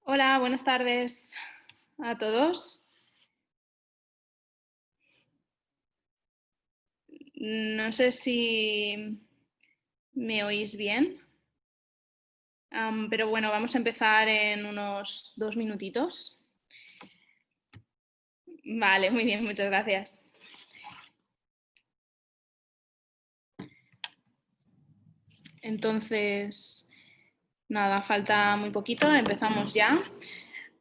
Hola, buenas tardes a todos. No sé si me oís bien, pero bueno, vamos a empezar en unos 2 minutitos. Vale, muy bien, muchas gracias. Entonces, nada, falta muy poquito, empezamos ya.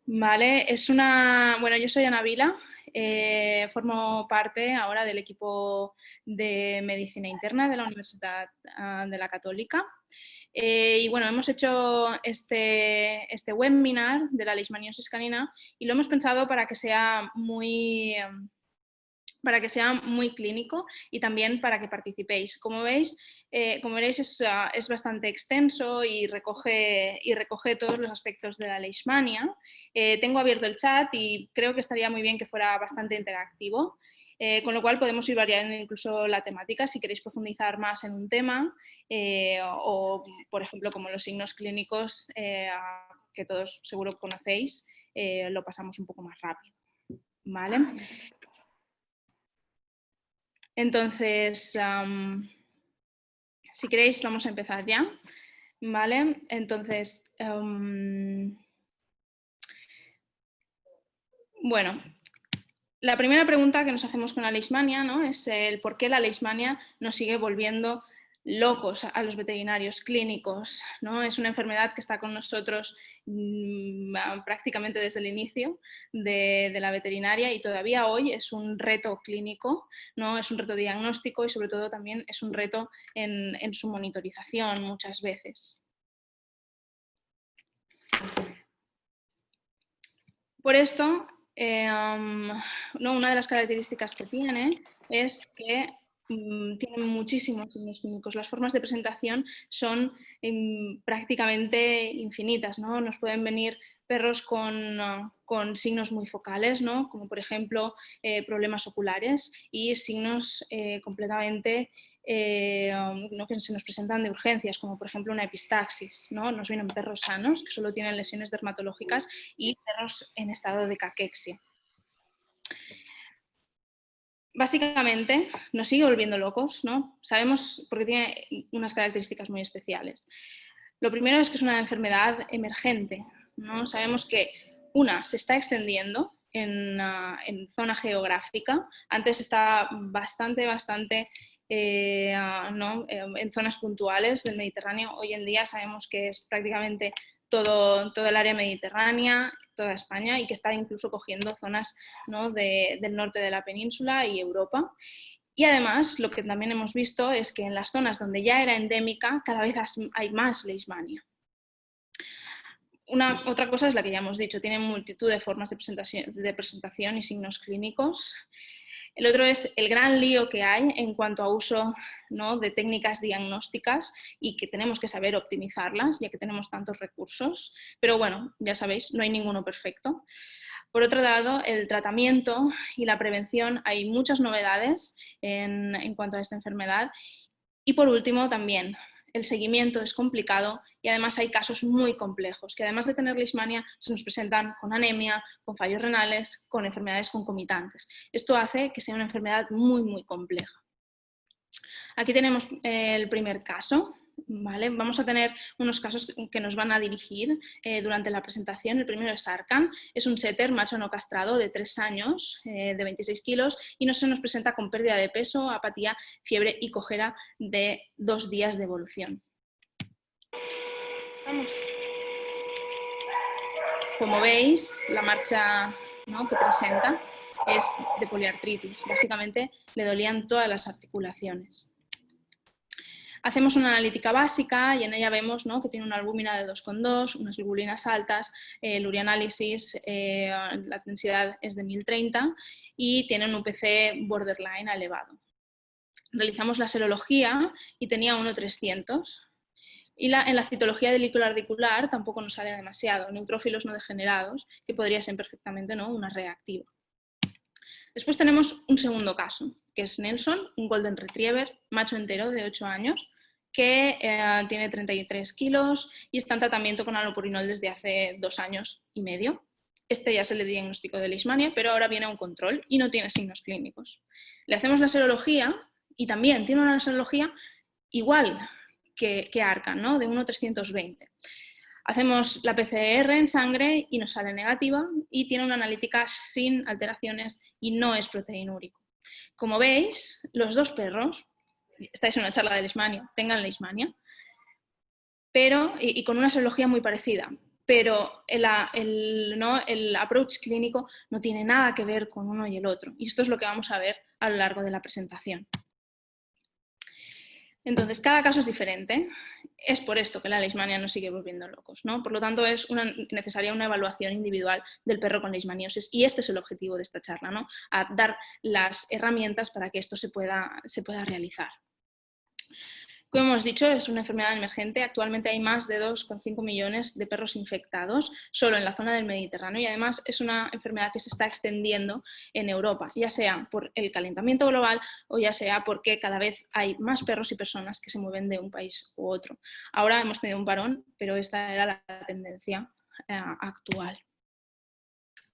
Vale, bueno, yo soy Ana Vila, formo parte ahora del equipo de medicina interna de la Universidad de la Católica. Y bueno, hemos hecho este webinar de la leishmaniosis canina y lo hemos pensado para que sea muy clínico y también para que participéis. Como veréis, es bastante extenso y recoge todos los aspectos de la leishmania. Tengo abierto el chat y creo que estaría muy bien que fuera bastante interactivo. Con lo cual podemos ir variando incluso la temática si queréis profundizar más en un tema o, por ejemplo, como los signos clínicos que todos seguro conocéis, lo pasamos un poco más rápido. ¿Vale? Entonces, si queréis, vamos a empezar ya. ¿Vale? Entonces, bueno, la primera pregunta que nos hacemos con la leishmania, ¿no?, es el por qué la leishmania nos sigue volviendo locos a los veterinarios clínicos, ¿no? Es una enfermedad que está con nosotros prácticamente desde el inicio de la veterinaria y todavía hoy es un reto clínico, ¿no? Es un reto diagnóstico y sobre todo también es un reto en su monitorización muchas veces. Por esto, una de las características que tiene es que tiene muchísimos signos clínicos. Las formas de presentación son prácticamente infinitas, ¿no? Nos pueden venir perros con signos muy focales, ¿no?, como por ejemplo problemas oculares y signos completamente ¿no?, que se nos presentan de urgencias, como por ejemplo una epistaxis, ¿no? Nos vienen perros sanos que solo tienen lesiones dermatológicas y perros en estado de caquexia. Básicamente nos sigue volviendo locos, ¿no? Sabemos porque tiene unas características muy especiales. Lo primero es que es una enfermedad emergente, ¿no? Sabemos que se está extendiendo en zona geográfica. Antes estaba bastante ¿no?, en zonas puntuales del Mediterráneo. Hoy en día sabemos que es prácticamente todo el área mediterránea, toda España, y que está incluso cogiendo zonas, ¿no?, del norte de la península y Europa. Y además, lo que también hemos visto es que en las zonas donde ya era endémica, cada vez hay más leishmania. Otra cosa es la que ya hemos dicho, tiene multitud de formas de presentación y signos clínicos. El otro es el gran lío que hay en cuanto a uso, ¿no?, de técnicas diagnósticas y que tenemos que saber optimizarlas, ya que tenemos tantos recursos. Pero bueno, ya sabéis, no hay ninguno perfecto. Por otro lado, el tratamiento y la prevención, hay muchas novedades en cuanto a esta enfermedad. Y por último, también, el seguimiento es complicado y además hay casos muy complejos, que además de tener leishmania se nos presentan con anemia, con fallos renales, con enfermedades concomitantes. Esto hace que sea una enfermedad muy, muy compleja. Aquí tenemos el primer caso. ¿Vale? Vamos a tener unos casos que nos van a dirigir durante la presentación. El primero es Arkan, es un setter macho no castrado de 3 años, de 26 kilos, y no se nos presenta con pérdida de peso, apatía, fiebre y cojera de 2 días de evolución. Vamos. Como veis, la marcha, ¿no?, que presenta es de poliartritis. Básicamente le dolían todas las articulaciones. Hacemos una analítica básica y en ella vemos, ¿no?, que tiene una albúmina de 2,2, unas globulinas altas, el urianálisis, la densidad es de 1030 y tiene un UPC borderline elevado. Realizamos la serología y tenía 1,300. Y en la citología delicular tampoco nos sale demasiado, neutrófilos no degenerados, que podría ser perfectamente, ¿no?, una reactiva. Después tenemos un segundo caso, que es Nelson, un Golden Retriever, macho entero de 8 años, que tiene 33 kilos y está en tratamiento con allopurinol desde hace 2 años y medio. Este ya se le diagnosticó de leishmania, pero ahora viene a un control y no tiene signos clínicos. Le hacemos la serología y también tiene una serología igual que Arcan, ¿no? De 1,320. Hacemos la PCR en sangre y nos sale negativa y tiene una analítica sin alteraciones y no es proteinúrico. Como veis, los dos perros, estáis en una charla de leishmania, tengan leishmania, pero, y con una serología muy parecida, pero el approach clínico no tiene nada que ver con uno y el otro. Y esto es lo que vamos a ver a lo largo de la presentación. Entonces, cada caso es diferente. Es por esto que la leishmania nos sigue volviendo locos, ¿no? Por lo tanto, es necesaria una evaluación individual del perro con leishmaniosis y este es el objetivo de esta charla, ¿no? A dar las herramientas para que esto se pueda realizar. Como hemos dicho, es una enfermedad emergente. Actualmente hay más de 2,5 millones de perros infectados solo en la zona del Mediterráneo y además es una enfermedad que se está extendiendo en Europa, ya sea por el calentamiento global o ya sea porque cada vez hay más perros y personas que se mueven de un país u otro. Ahora hemos tenido un parón, pero esta era la tendencia actual.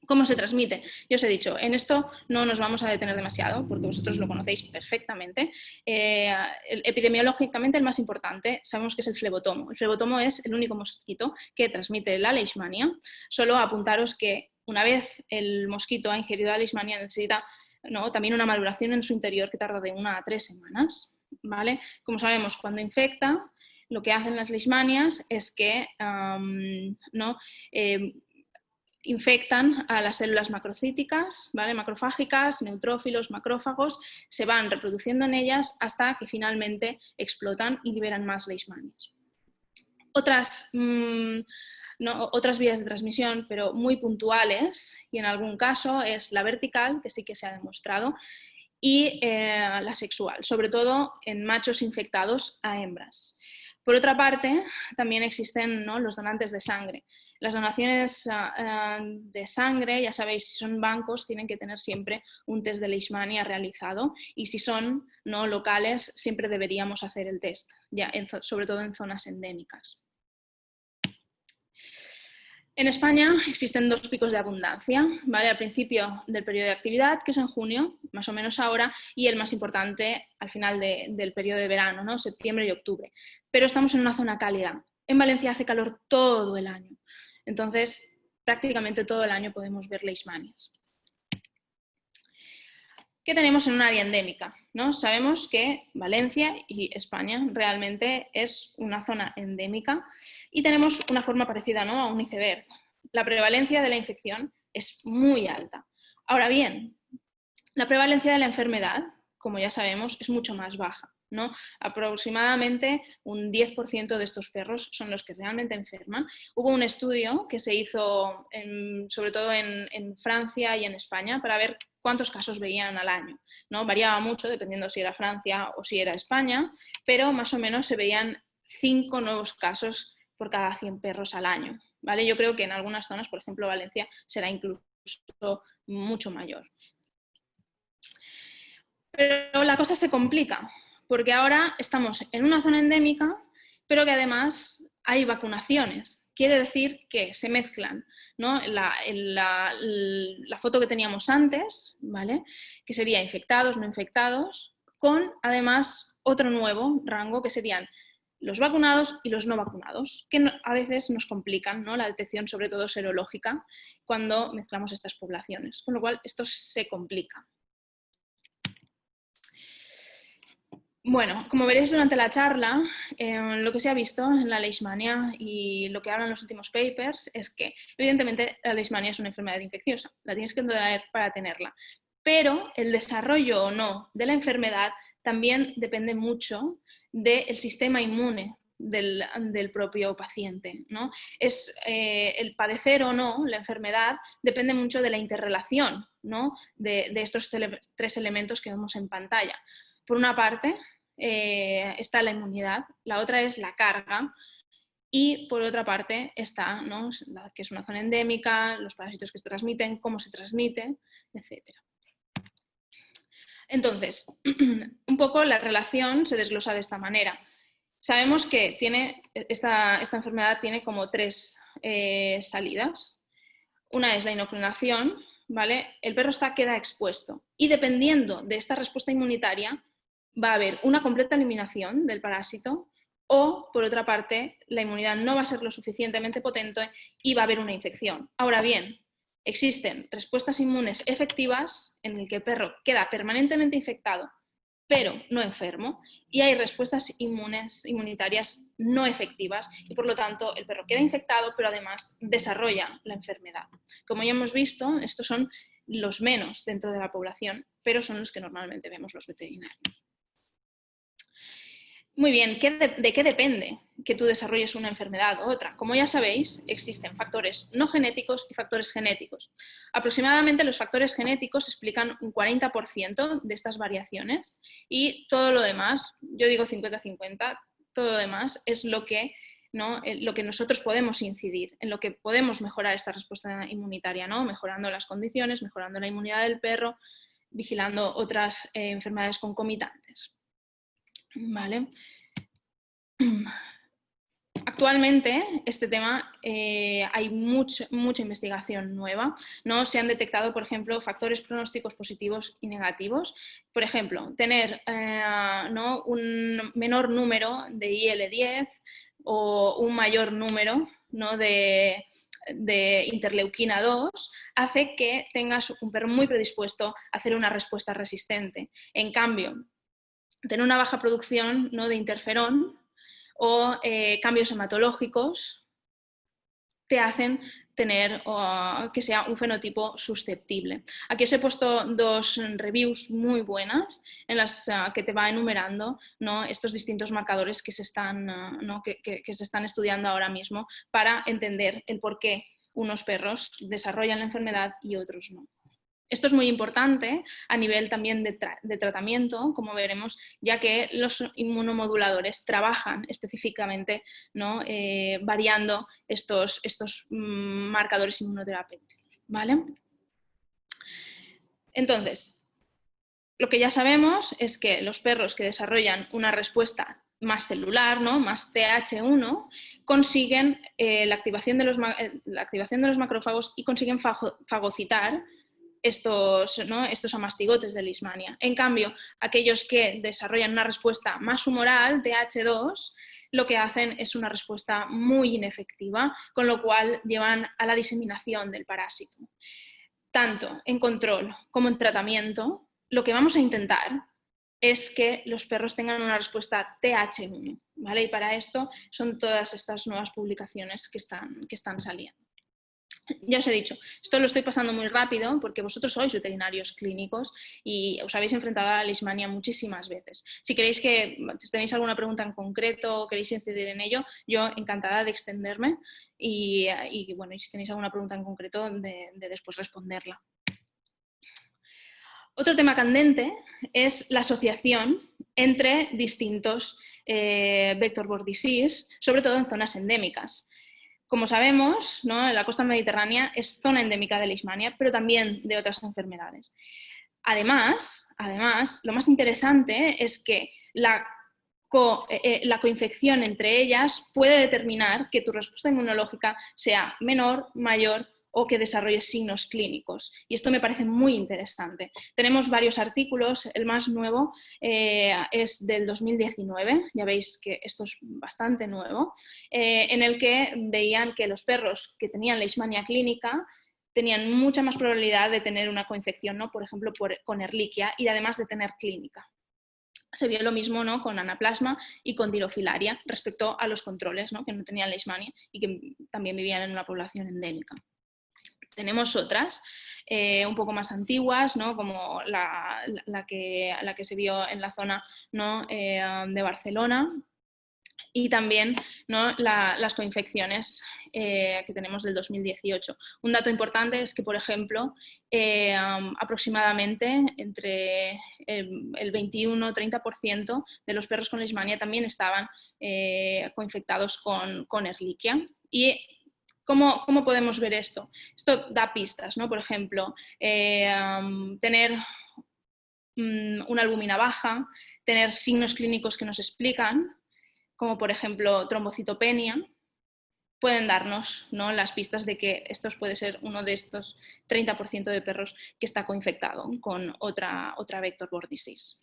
¿Cómo se transmite? Yo os he dicho, en esto no nos vamos a detener demasiado porque vosotros lo conocéis perfectamente. Epidemiológicamente el más importante sabemos que es el flebotomo. El flebotomo es el único mosquito que transmite la leishmania. Solo apuntaros que una vez el mosquito ha ingerido la leishmania necesita también una maduración en su interior que tarda de 1 a 3 semanas. ¿Vale? Como sabemos, cuando infecta, lo que hacen las leishmanias es que infectan a las células macrocíticas, ¿vale? Macrofágicas, neutrófilos, macrófagos, se van reproduciendo en ellas hasta que finalmente explotan y liberan más leishmanias. Otras vías de transmisión, pero muy puntuales, y en algún caso es la vertical, que sí que se ha demostrado, y la sexual, sobre todo en machos infectados a hembras. Por otra parte, también existen, ¿no?, los donantes de sangre. Las donaciones de sangre, ya sabéis, si son bancos, tienen que tener siempre un test de leishmania realizado y si son locales, siempre deberíamos hacer el test, sobre todo en zonas endémicas. En España existen 2 picos de abundancia, ¿vale? Al principio del periodo de actividad, que es en junio, más o menos ahora, y el más importante al final del periodo de verano, ¿no? Septiembre y octubre. Pero estamos en una zona cálida. En Valencia hace calor todo el año. Entonces, prácticamente todo el año podemos ver leishmanias. ¿Qué tenemos en un área endémica? ¿No? Sabemos que Valencia y España realmente es una zona endémica y tenemos una forma parecida, ¿no?, a un iceberg. La prevalencia de la infección es muy alta. Ahora bien, la prevalencia de la enfermedad, como ya sabemos, es mucho más baja, ¿no? Aproximadamente un 10% de estos perros son los que realmente enferman. Hubo un estudio que se hizo sobre todo en Francia y en España para ver cuántos casos veían al año, ¿no? Variaba mucho dependiendo si era Francia o si era España, pero más o menos se veían 5 nuevos casos por cada 100 perros al año, ¿vale? Yo creo que en algunas zonas, por ejemplo Valencia, será incluso mucho mayor. Pero la cosa se complica, porque ahora estamos en una zona endémica, pero que además hay vacunaciones. Quiere decir que se mezclan, ¿no?, la foto que teníamos antes, ¿vale?, que sería infectados, no infectados, con además otro nuevo rango que serían los vacunados y los no vacunados, que a veces nos complican, ¿no?, la detección, sobre todo serológica, cuando mezclamos estas poblaciones, con lo cual esto se complica. Bueno, como veréis durante la charla, lo que se ha visto en la leishmania y lo que hablan los últimos papers es que, evidentemente, la leishmania es una enfermedad infecciosa, la tienes que tener para tenerla, pero el desarrollo o no de la enfermedad también depende mucho del sistema inmune del propio paciente, ¿no? El padecer o no la enfermedad depende mucho de la interrelación, ¿no?, de estos 3 elementos que vemos en pantalla. Por una parte está la inmunidad, la otra es la carga y por otra parte está, ¿no?, que es una zona endémica, los parásitos que se transmiten, cómo se transmite, etc. Entonces, un poco la relación se desglosa de esta manera. Sabemos que esta enfermedad tiene como 3 salidas. Una es la inoculinación, ¿vale? El perro queda expuesto y dependiendo de esta respuesta inmunitaria va a haber una completa eliminación del parásito o, por otra parte, la inmunidad no va a ser lo suficientemente potente y va a haber una infección. Ahora bien, existen respuestas inmunes efectivas en el que el perro queda permanentemente infectado pero no enfermo, y hay respuestas inmunitarias no efectivas y por lo tanto el perro queda infectado pero además desarrolla la enfermedad. Como ya hemos visto, estos son los menos dentro de la población, pero son los que normalmente vemos los veterinarios. Muy bien, ¿de qué depende que tú desarrolles una enfermedad u otra? Como ya sabéis, existen factores no genéticos y factores genéticos. Aproximadamente los factores genéticos explican un 40% de estas variaciones y todo lo demás, yo digo 50-50, todo lo demás es lo que nosotros podemos incidir, en lo que podemos mejorar esta respuesta inmunitaria, ¿no? Mejorando las condiciones, mejorando la inmunidad del perro, vigilando otras enfermedades concomitantes. ¿Vale? Actualmente, este tema hay mucha investigación nueva, ¿no? Se han detectado, por ejemplo, factores pronósticos positivos y negativos. Por ejemplo, tener ¿no? un menor número de IL-10 o un mayor número, ¿no? de interleuquina 2 hace que tengas un perro muy predispuesto a hacer una respuesta resistente. En cambio, tener una baja producción, ¿no? de interferón o cambios hematológicos te hacen tener que sea un fenotipo susceptible. Aquí os he puesto 2 reviews muy buenas en las que te va enumerando, ¿no? estos distintos marcadores que se están, que se están estudiando ahora mismo para entender el por qué unos perros desarrollan la enfermedad y otros no. Esto es muy importante a nivel también de tratamiento, como veremos, ya que los inmunomoduladores trabajan específicamente, ¿no? Variando estos marcadores inmunoterapéuticos. ¿Vale? Entonces, lo que ya sabemos es que los perros que desarrollan una respuesta más celular, ¿no? más TH1, consiguen la activación de los macrófagos y consiguen fagocitar estos amastigotes de Leishmania. En cambio, aquellos que desarrollan una respuesta más humoral, TH2, lo que hacen es una respuesta muy inefectiva, con lo cual llevan a la diseminación del parásito. Tanto en control como en tratamiento, lo que vamos a intentar es que los perros tengan una respuesta TH1, ¿vale? Y para esto son todas estas nuevas publicaciones que están saliendo. Ya os he dicho, esto lo estoy pasando muy rápido porque vosotros sois veterinarios clínicos y os habéis enfrentado a la leishmania muchísimas veces. Si tenéis alguna pregunta en concreto o queréis incidir en ello, yo encantada de extenderme y bueno, y si tenéis alguna pregunta en concreto, de después responderla. Otro tema candente es la asociación entre distintos vector-borne disease, sobre todo en zonas endémicas. Como sabemos, ¿no? la costa mediterránea es zona endémica de Leishmania, pero también de otras enfermedades. Además, lo más interesante es que la coinfección entre ellas puede determinar que tu respuesta inmunológica sea menor, mayor o que desarrolle signos clínicos. Y esto me parece muy interesante. Tenemos varios artículos, el más nuevo es del 2019, ya veis que esto es bastante nuevo, en el que veían que los perros que tenían leishmania clínica tenían mucha más probabilidad de tener una coinfección, ¿no? Por ejemplo, con Ehrlichia y además de tener clínica. Se vio lo mismo, ¿no? con anaplasma y con dirofilaria respecto a los controles, ¿no? que no tenían leishmania y que también vivían en una población endémica. Tenemos otras, un poco más antiguas, ¿no? como la que se vio en la zona, ¿no? de Barcelona, y también, ¿no? las coinfecciones que tenemos del 2018. Un dato importante es que, por ejemplo, aproximadamente entre el 21-30% de los perros con leishmania también estaban coinfectados con Ehrlichia. Y ¿cómo podemos ver esto? Esto da pistas, ¿no? Por ejemplo, tener una albúmina baja, tener signos clínicos que nos explican como por ejemplo trombocitopenia, pueden darnos, ¿no?, las pistas de que estos puede ser uno de estos 30% de perros que está coinfectado con otra vector-borne disease.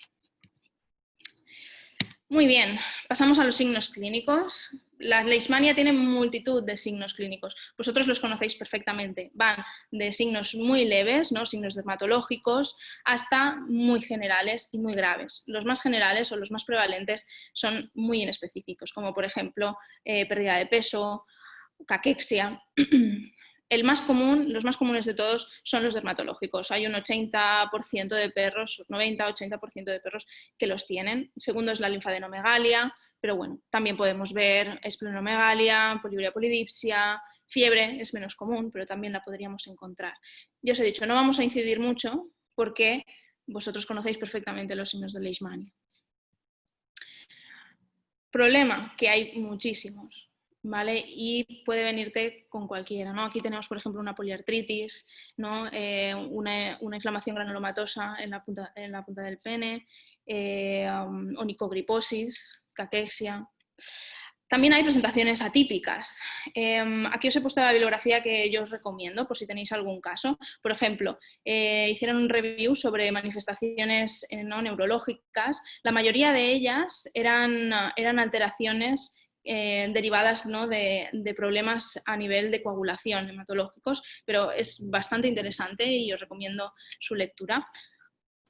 Muy bien, pasamos a los signos clínicos. La leishmania tiene multitud de signos clínicos. Vosotros los conocéis perfectamente. Van de signos muy leves, ¿no?, signos dermatológicos, hasta muy generales y muy graves. Los más generales o los más prevalentes son muy inespecíficos, como por ejemplo pérdida de peso, caquexia. Los más comunes de todos son los dermatológicos. Hay un 80% de perros, 90-80% de perros que los tienen. El segundo es la linfadenomegalia, pero bueno, también podemos ver esplenomegalia, poliuria polidipsia, fiebre es menos común, pero también la podríamos encontrar. Ya os he dicho, no vamos a incidir mucho porque vosotros conocéis perfectamente los signos de leishmania. Problema, que hay muchísimos. ¿Vale? Y puede venirte con cualquiera, ¿no? Aquí tenemos, por ejemplo, una poliartritis, ¿no? Una inflamación granulomatosa en la punta del pene, onicogriposis, caquexia. También hay presentaciones atípicas. Aquí os he puesto la bibliografía que yo os recomiendo, por si tenéis algún caso. Por ejemplo, hicieron un review sobre manifestaciones ¿no?, neurológicas. La mayoría de ellas eran alteraciones derivadas, ¿no?, de problemas a nivel de coagulación hematológicos, pero es bastante interesante y os recomiendo su lectura.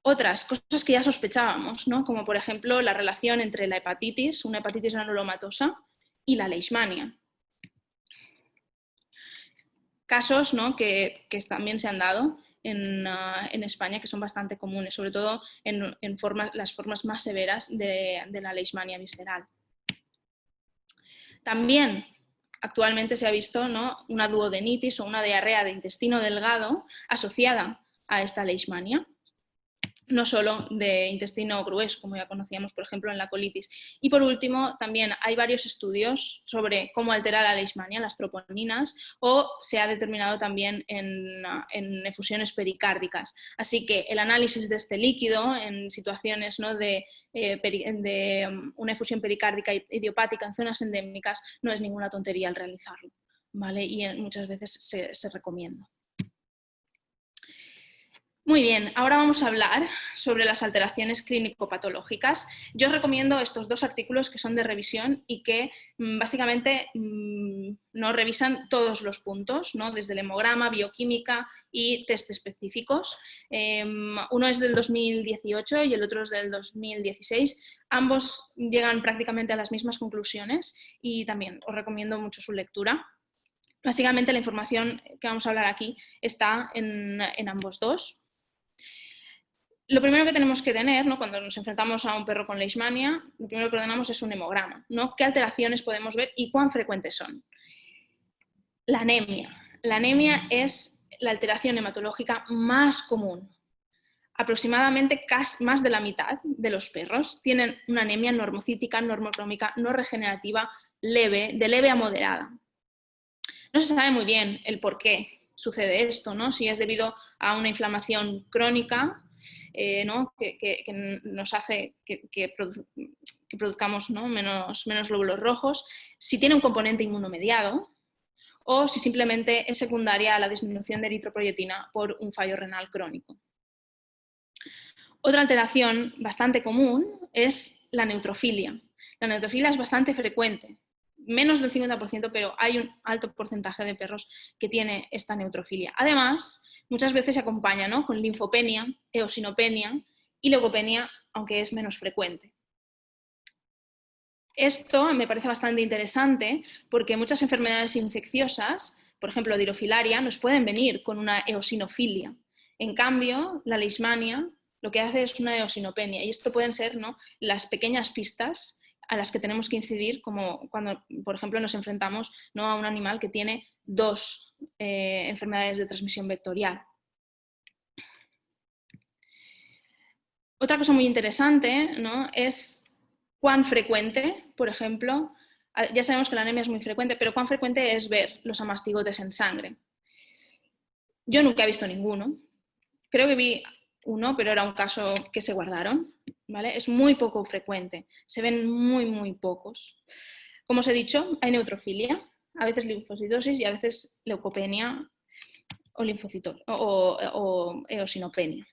Otras cosas que ya sospechábamos, ¿no?, como por ejemplo la relación entre la hepatitis, una hepatitis granulomatosa, y la leishmania. Casos, ¿no?, que también se han dado en España, que son bastante comunes, sobre todo en las formas más severas de la leishmania visceral. También actualmente se ha visto, ¿no?, una duodenitis o una diarrea de intestino delgado asociada a esta leishmania, no solo de intestino grueso, como ya conocíamos, por ejemplo, en la colitis. Y por último, también hay varios estudios sobre cómo altera la leishmania, las troponinas, o se ha determinado también en efusiones pericárdicas. Así que el análisis de este líquido en situaciones, ¿no?, de una efusión pericárdica idiopática en zonas endémicas no es ninguna tontería al realizarlo, ¿vale? Y muchas veces se recomienda. Muy bien, ahora vamos a hablar sobre las alteraciones clínico-patológicas. Yo os recomiendo estos dos artículos que son de revisión y que básicamente nos revisan todos los puntos, ¿no?, desde el hemograma, bioquímica y test específicos. Uno es del 2018 y el otro es del 2016. Ambos llegan prácticamente a las mismas conclusiones y también os recomiendo mucho su lectura. Básicamente la información que vamos a hablar aquí está en ambos dos. Lo primero que tenemos que tener, ¿no?, cuando nos enfrentamos a un perro con leishmania, lo primero que ordenamos es un hemograma, ¿no? ¿Qué alteraciones podemos ver y cuán frecuentes son? La anemia. La anemia es la alteración hematológica más común. Aproximadamente más de la mitad de los perros tienen una anemia normocítica, normocrómica, no regenerativa, leve, de leve a moderada. No se sabe muy bien el por qué sucede esto, ¿no? Si es debido a una inflamación crónica, ¿no?, que nos hace que produzcamos, ¿no?, menos glóbulos rojos, si tiene un componente inmunomediado o si simplemente es secundaria a la disminución de eritropoyetina por un fallo renal crónico. Otra alteración bastante común es la neutrofilia. La neutrofilia es bastante frecuente, menos del 50%, pero hay un alto porcentaje de perros que tiene esta neutrofilia. Además, muchas veces se acompaña, ¿no?, con linfopenia, eosinopenia y leucopenia, aunque es menos frecuente. Esto me parece bastante interesante porque muchas enfermedades infecciosas, por ejemplo, dirofilaria, nos pueden venir con una eosinofilia. En cambio, la leishmania lo que hace es una eosinopenia y esto pueden ser, ¿no?, las pequeñas pistas a las que tenemos que incidir, como cuando, por ejemplo, nos enfrentamos, ¿no?, a un animal que tiene dos enfermedades de transmisión vectorial. Otra cosa muy interesante, ¿no?, es cuán frecuente, por ejemplo, ya sabemos que la anemia es muy frecuente, pero cuán frecuente es ver los amastigotes en sangre. Yo nunca he visto ninguno. Creo que vi uno, pero era un caso que se guardaron. ¿vale? Es muy poco frecuente, se ven muy pocos. Como os he dicho, hay neutrofilia, a veces linfocitosis y a veces leucopenia o eosinopenia.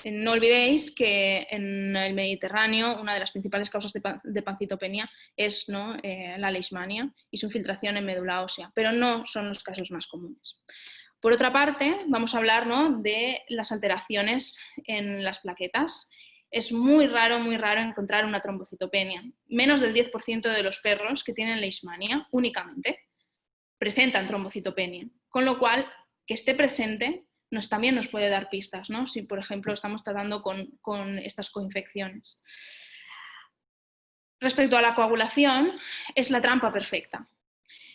No olvidéis que en el Mediterráneo una de las principales causas de pancitopenia es, ¿no?, la leishmania y su infiltración en médula ósea, pero no son los casos más comunes. Por otra parte, vamos a hablar, ¿no?, de las alteraciones en las plaquetas. Es muy raro encontrar una trombocitopenia. Menos del 10% de los perros que tienen leishmania únicamente presentan trombocitopenia, con lo cual que esté presente también nos puede dar pistas, ¿no?, si por ejemplo estamos tratando con estas coinfecciones. Respecto a la coagulación, es la trampa perfecta.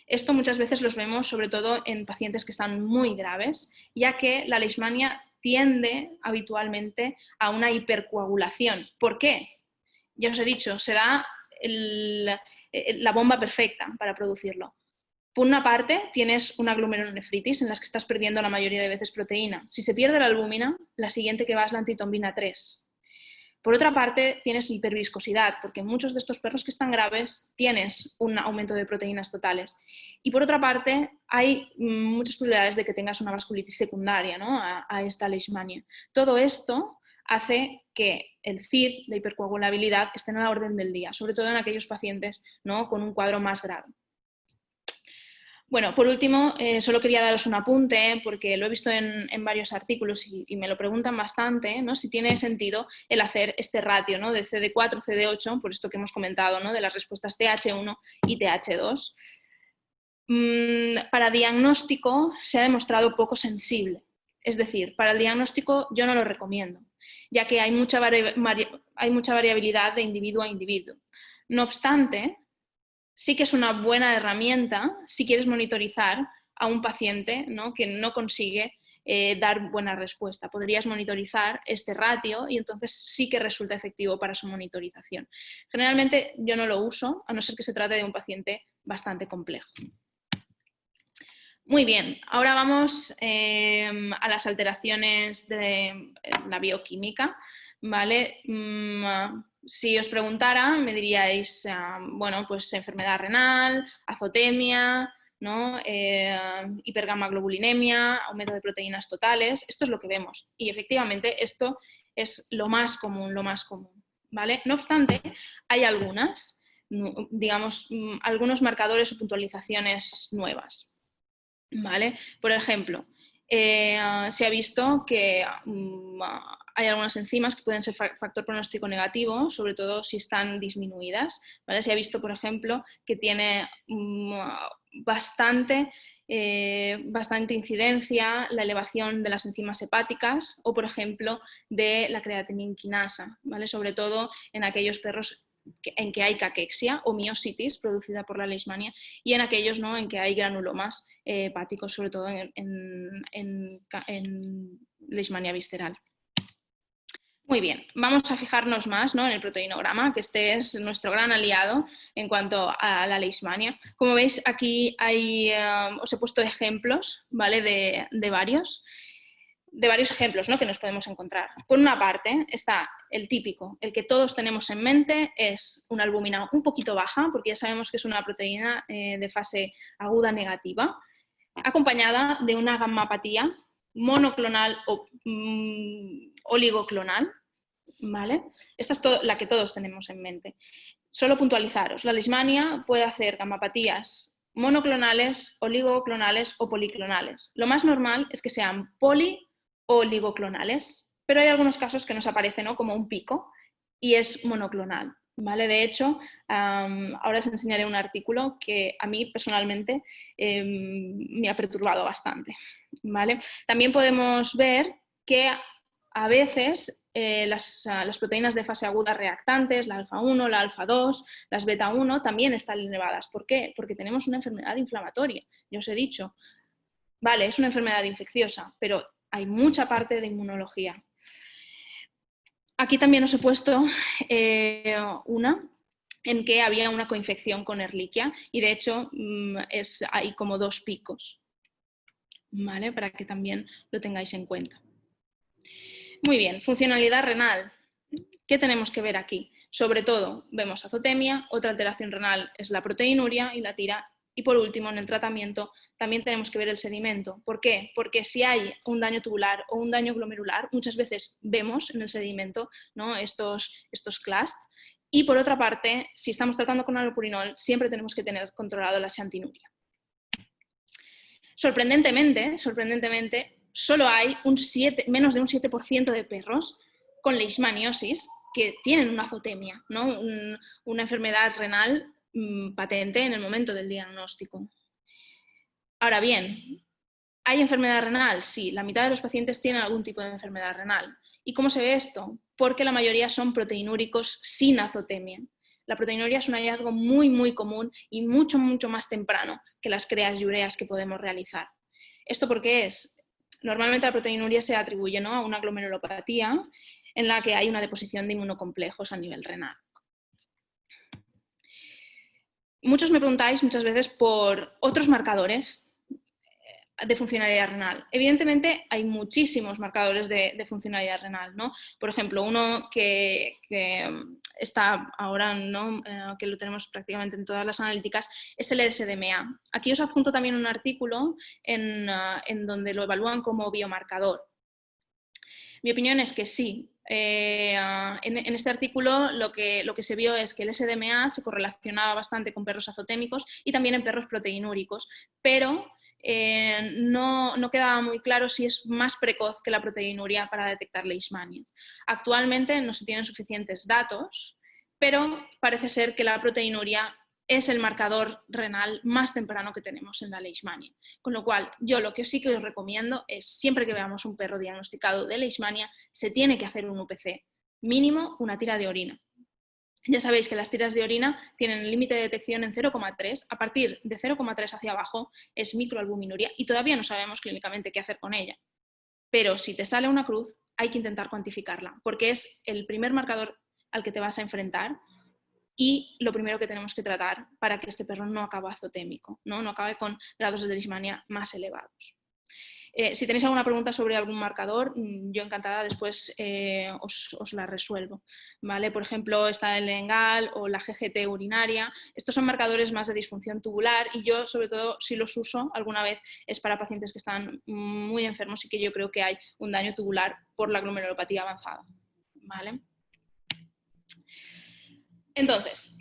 Esto muchas veces los vemos sobre todo en pacientes que están muy graves, ya que la leishmania tiende habitualmente a una hipercoagulación. ¿Por qué? Ya os he dicho, se da la bomba perfecta para producirlo. Por una parte, tienes una glomerulonefritis en las que estás perdiendo la mayoría de veces proteína. Si se pierde la albúmina, la siguiente que va es la antitombina 3. Por otra parte, tienes hiperviscosidad, porque en muchos de estos perros que están graves tienes un aumento de proteínas totales. Y por otra parte, hay muchas probabilidades de que tengas una vasculitis secundaria, ¿no?, a esta leishmania. Todo esto hace que el CID, la hipercoagulabilidad, esté en la orden del día, sobre todo en aquellos pacientes, ¿no?, con un cuadro más grave. Bueno, por último, solo quería daros un apunte, porque lo he visto en varios artículos y me lo preguntan bastante, ¿no?, si tiene sentido el hacer este ratio, ¿no?, de CD4, CD8, por esto que hemos comentado, ¿no?, de las respuestas TH1 y TH2. Para diagnóstico se ha demostrado poco sensible. Es decir, para el diagnóstico yo no lo recomiendo, ya que hay mucha variabilidad de individuo a individuo. No obstante, sí que es una buena herramienta si quieres monitorizar a un paciente, ¿no?, que no consigue dar buena respuesta. Podrías monitorizar este ratio y entonces sí que resulta efectivo para su monitorización. Generalmente yo no lo uso, a no ser que se trate de un paciente bastante complejo. Muy bien, ahora vamos a las alteraciones de la bioquímica, ¿vale? Si os preguntara, me diríais, bueno, pues enfermedad renal, azotemia, ¿no?, hipergamaglobulinemia, aumento de proteínas totales. Esto es lo que vemos y efectivamente esto es lo más común, ¿vale? No obstante, hay algunas, digamos, algunos marcadores o puntualizaciones nuevas. ¿Vale? Por ejemplo, se ha visto que hay algunas enzimas que pueden ser factor pronóstico negativo, sobre todo si están disminuidas, ¿vale? Se ha visto, por ejemplo, que tiene bastante incidencia la elevación de las enzimas hepáticas o, por ejemplo, de la creatininquinasa, ¿vale?, sobre todo en aquellos perros en que hay caquexia o miositis producida por la leishmania y en aquellos, ¿no?, en que hay granulomas hepáticos, sobre todo en leishmania visceral. Muy bien, vamos a fijarnos más, ¿no?, en el proteinograma, que este es nuestro gran aliado en cuanto a la leishmania. Como veis, aquí os he puesto ejemplos, ¿vale?, de varios ejemplos, ¿no?, que nos podemos encontrar. Por una parte está el típico, el que todos tenemos en mente, es una albúmina un poquito baja, porque ya sabemos que es una proteína de fase aguda negativa, acompañada de una gammapatía monoclonal o oligoclonal, ¿vale? Esta es la que todos tenemos en mente. Solo puntualizaros, la leishmania puede hacer gammapatías monoclonales, oligoclonales o policlonales. Lo más normal es que sean poli o oligoclonales, pero hay algunos casos que nos aparecen, ¿no?, como un pico y es monoclonal, ¿vale? De hecho, ahora os enseñaré un artículo que a mí personalmente me ha perturbado bastante, ¿vale? También podemos ver que a veces las proteínas de fase aguda reactantes, la alfa-1, la alfa-2, las beta-1, también están elevadas. ¿Por qué? Porque tenemos una enfermedad inflamatoria. Ya os he dicho, vale, es una enfermedad infecciosa, pero hay mucha parte de inmunología. Aquí también os he puesto una en que había una coinfección con Ehrlichia y de hecho hay como dos picos, ¿vale?, para que también lo tengáis en cuenta. Muy bien, funcionalidad renal. ¿Qué tenemos que ver aquí? Sobre todo, vemos azotemia, otra alteración renal es la proteinuria y la tira, y por último, en el tratamiento, también tenemos que ver el sedimento. ¿Por qué? Porque si hay un daño tubular o un daño glomerular, muchas veces vemos en el sedimento, ¿no?, estos clasts. Y por otra parte, si estamos tratando con allopurinol, siempre tenemos que tener controlado la xantinuria. Sorprendentemente, solo hay menos de un 7% de perros con leishmaniosis que tienen una azotemia, ¿no?, una enfermedad renal patente en el momento del diagnóstico. Ahora bien, ¿hay enfermedad renal? Sí, la mitad de los pacientes tienen algún tipo de enfermedad renal. ¿Y cómo se ve esto? Porque la mayoría son proteinúricos sin azotemia. La proteinuria es un hallazgo muy, muy común y mucho, mucho más temprano que las creas y ureas que podemos realizar. ¿Esto por qué es? Normalmente la proteinuria se atribuye, ¿no?, a una glomerulopatía en la que hay una deposición de inmunocomplejos a nivel renal. Muchos me preguntáis muchas veces por otros marcadores de funcionalidad renal. Evidentemente hay muchísimos marcadores de funcionalidad renal, ¿no? Por ejemplo, uno que está ahora, ¿no?, que lo tenemos prácticamente en todas las analíticas, es el SDMA. Aquí os adjunto también un artículo en donde lo evalúan como biomarcador. Mi opinión es que sí. En este artículo lo que se vio es que el SDMA se correlacionaba bastante con perros azotémicos y también en perros proteinúricos, pero no quedaba muy claro si es más precoz que la proteinuria para detectar leishmanias. Actualmente no se tienen suficientes datos, pero parece ser que la proteinuria es el marcador renal más temprano que tenemos en la leishmania. Con lo cual, yo lo que sí que os recomiendo es, siempre que veamos un perro diagnosticado de leishmania, se tiene que hacer un UPC, mínimo una tira de orina. Ya sabéis que las tiras de orina tienen el límite de detección en 0,3, a partir de 0,3 hacia abajo es microalbuminuria y todavía no sabemos clínicamente qué hacer con ella. Pero si te sale una cruz, hay que intentar cuantificarla, porque es el primer marcador al que te vas a enfrentar y lo primero que tenemos que tratar para que este perro no acabe azotémico, no acabe con grados de leishmania más elevados. Si tenéis alguna pregunta sobre algún marcador, yo encantada después os la resuelvo, ¿vale? Por ejemplo, está el ENGAL o la GGT urinaria. Estos son marcadores más de disfunción tubular y yo, sobre todo, si los uso alguna vez es para pacientes que están muy enfermos y que yo creo que hay un daño tubular por la glomerulopatía avanzada, ¿vale? Entonces,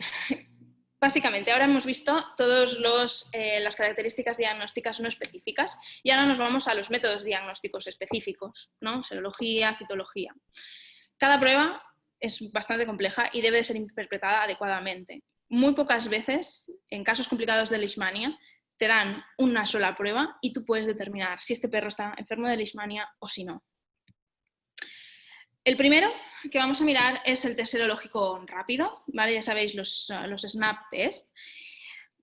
básicamente, ahora hemos visto todas las características diagnósticas no específicas y ahora nos vamos a los métodos diagnósticos específicos, ¿no? Serología, citología. Cada prueba es bastante compleja y debe de ser interpretada adecuadamente. Muy pocas veces, en casos complicados de leishmania, te dan una sola prueba y tú puedes determinar si este perro está enfermo de leishmania o si no. El primero que vamos a mirar es el test serológico rápido, ¿vale? Ya sabéis, los SNAP test.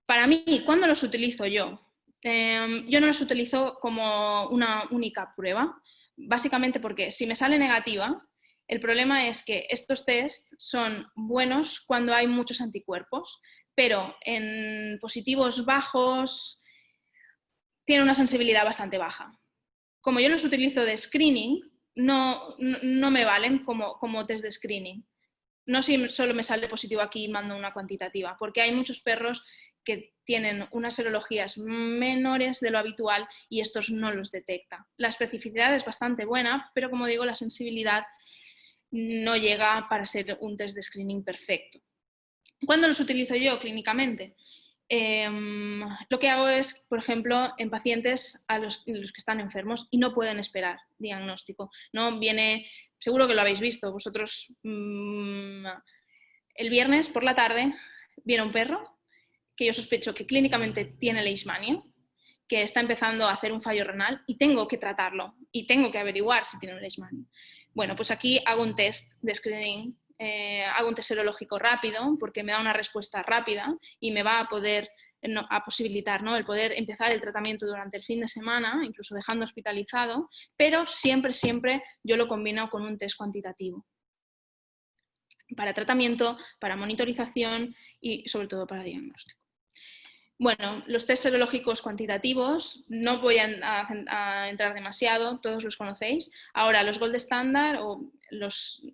Para mí, ¿cuándo los utilizo yo? Yo no los utilizo como una única prueba, básicamente porque si me sale negativa, el problema es que estos tests son buenos cuando hay muchos anticuerpos, pero en positivos bajos tienen una sensibilidad bastante baja. Como yo los utilizo de screening, no me valen como test de screening. No si solo me sale positivo aquí y mando una cuantitativa, porque hay muchos perros que tienen unas serologías menores de lo habitual y estos no los detecta. La especificidad es bastante buena, pero como digo, la sensibilidad no llega para ser un test de screening perfecto. ¿Cuándo los utilizo yo clínicamente? Lo que hago es, por ejemplo, en pacientes a los que están enfermos y no pueden esperar diagnóstico, ¿no? Seguro que lo habéis visto vosotros, el viernes por la tarde viene un perro que yo sospecho que clínicamente tiene leishmania, que está empezando a hacer un fallo renal y tengo que tratarlo y tengo que averiguar si tiene leishmania. Bueno, pues aquí hago un test de screening, hago un test serológico rápido porque me da una respuesta rápida y me va a posibilitar, ¿no?, el poder empezar el tratamiento durante el fin de semana, incluso dejando hospitalizado, pero siempre yo lo combino con un test cuantitativo para tratamiento, para monitorización y sobre todo para diagnóstico. Bueno, los test serológicos cuantitativos, no voy a entrar demasiado, todos los conocéis. Ahora, los gold standard o los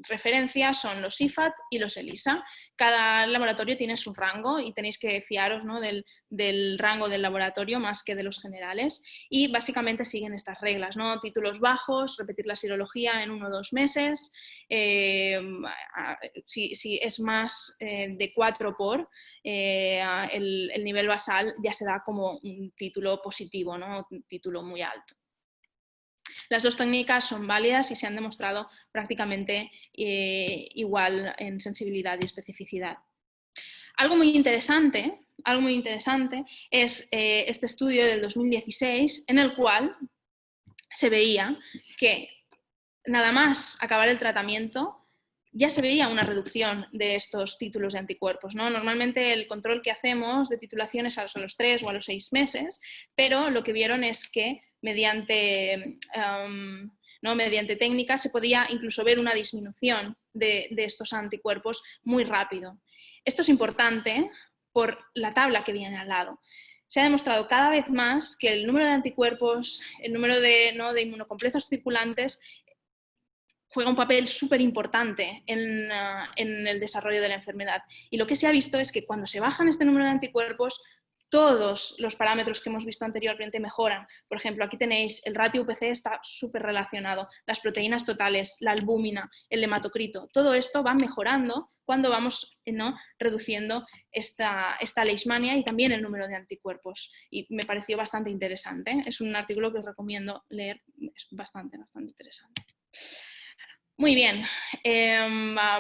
referencia son los IFAD y los ELISA. Cada laboratorio tiene su rango y tenéis que fiaros, ¿no?, del rango del laboratorio más que de los generales, y básicamente siguen estas reglas, ¿no? Títulos bajos, repetir la serología en 1 o 2 meses, si es más de 4 por, el nivel basal ya se da como un título positivo, ¿no?, un título muy alto. Las dos técnicas son válidas y se han demostrado prácticamente igual en sensibilidad y especificidad. Algo muy interesante es este estudio del 2016, en el cual se veía que nada más acabar el tratamiento ya se veía una reducción de estos títulos de anticuerpos, ¿no? Normalmente el control que hacemos de titulación es a los 3 o a los 6 meses, pero lo que vieron es que mediante técnicas se podía incluso ver una disminución de estos anticuerpos muy rápido. Esto es importante por la tabla que viene al lado. Se ha demostrado cada vez más que el número de anticuerpos, el número de inmunocomplejos circulantes juega un papel súper importante en el desarrollo de la enfermedad. Y lo que se ha visto es que cuando se bajan este número de anticuerpos, todos los parámetros que hemos visto anteriormente mejoran. Por ejemplo, aquí tenéis el ratio UPC, está súper relacionado, las proteínas totales, la albúmina, el hematocrito, todo esto va mejorando cuando vamos, ¿no?, reduciendo esta leishmania y también el número de anticuerpos. Y me pareció bastante interesante. Es un artículo que os recomiendo leer, es bastante interesante. Muy bien,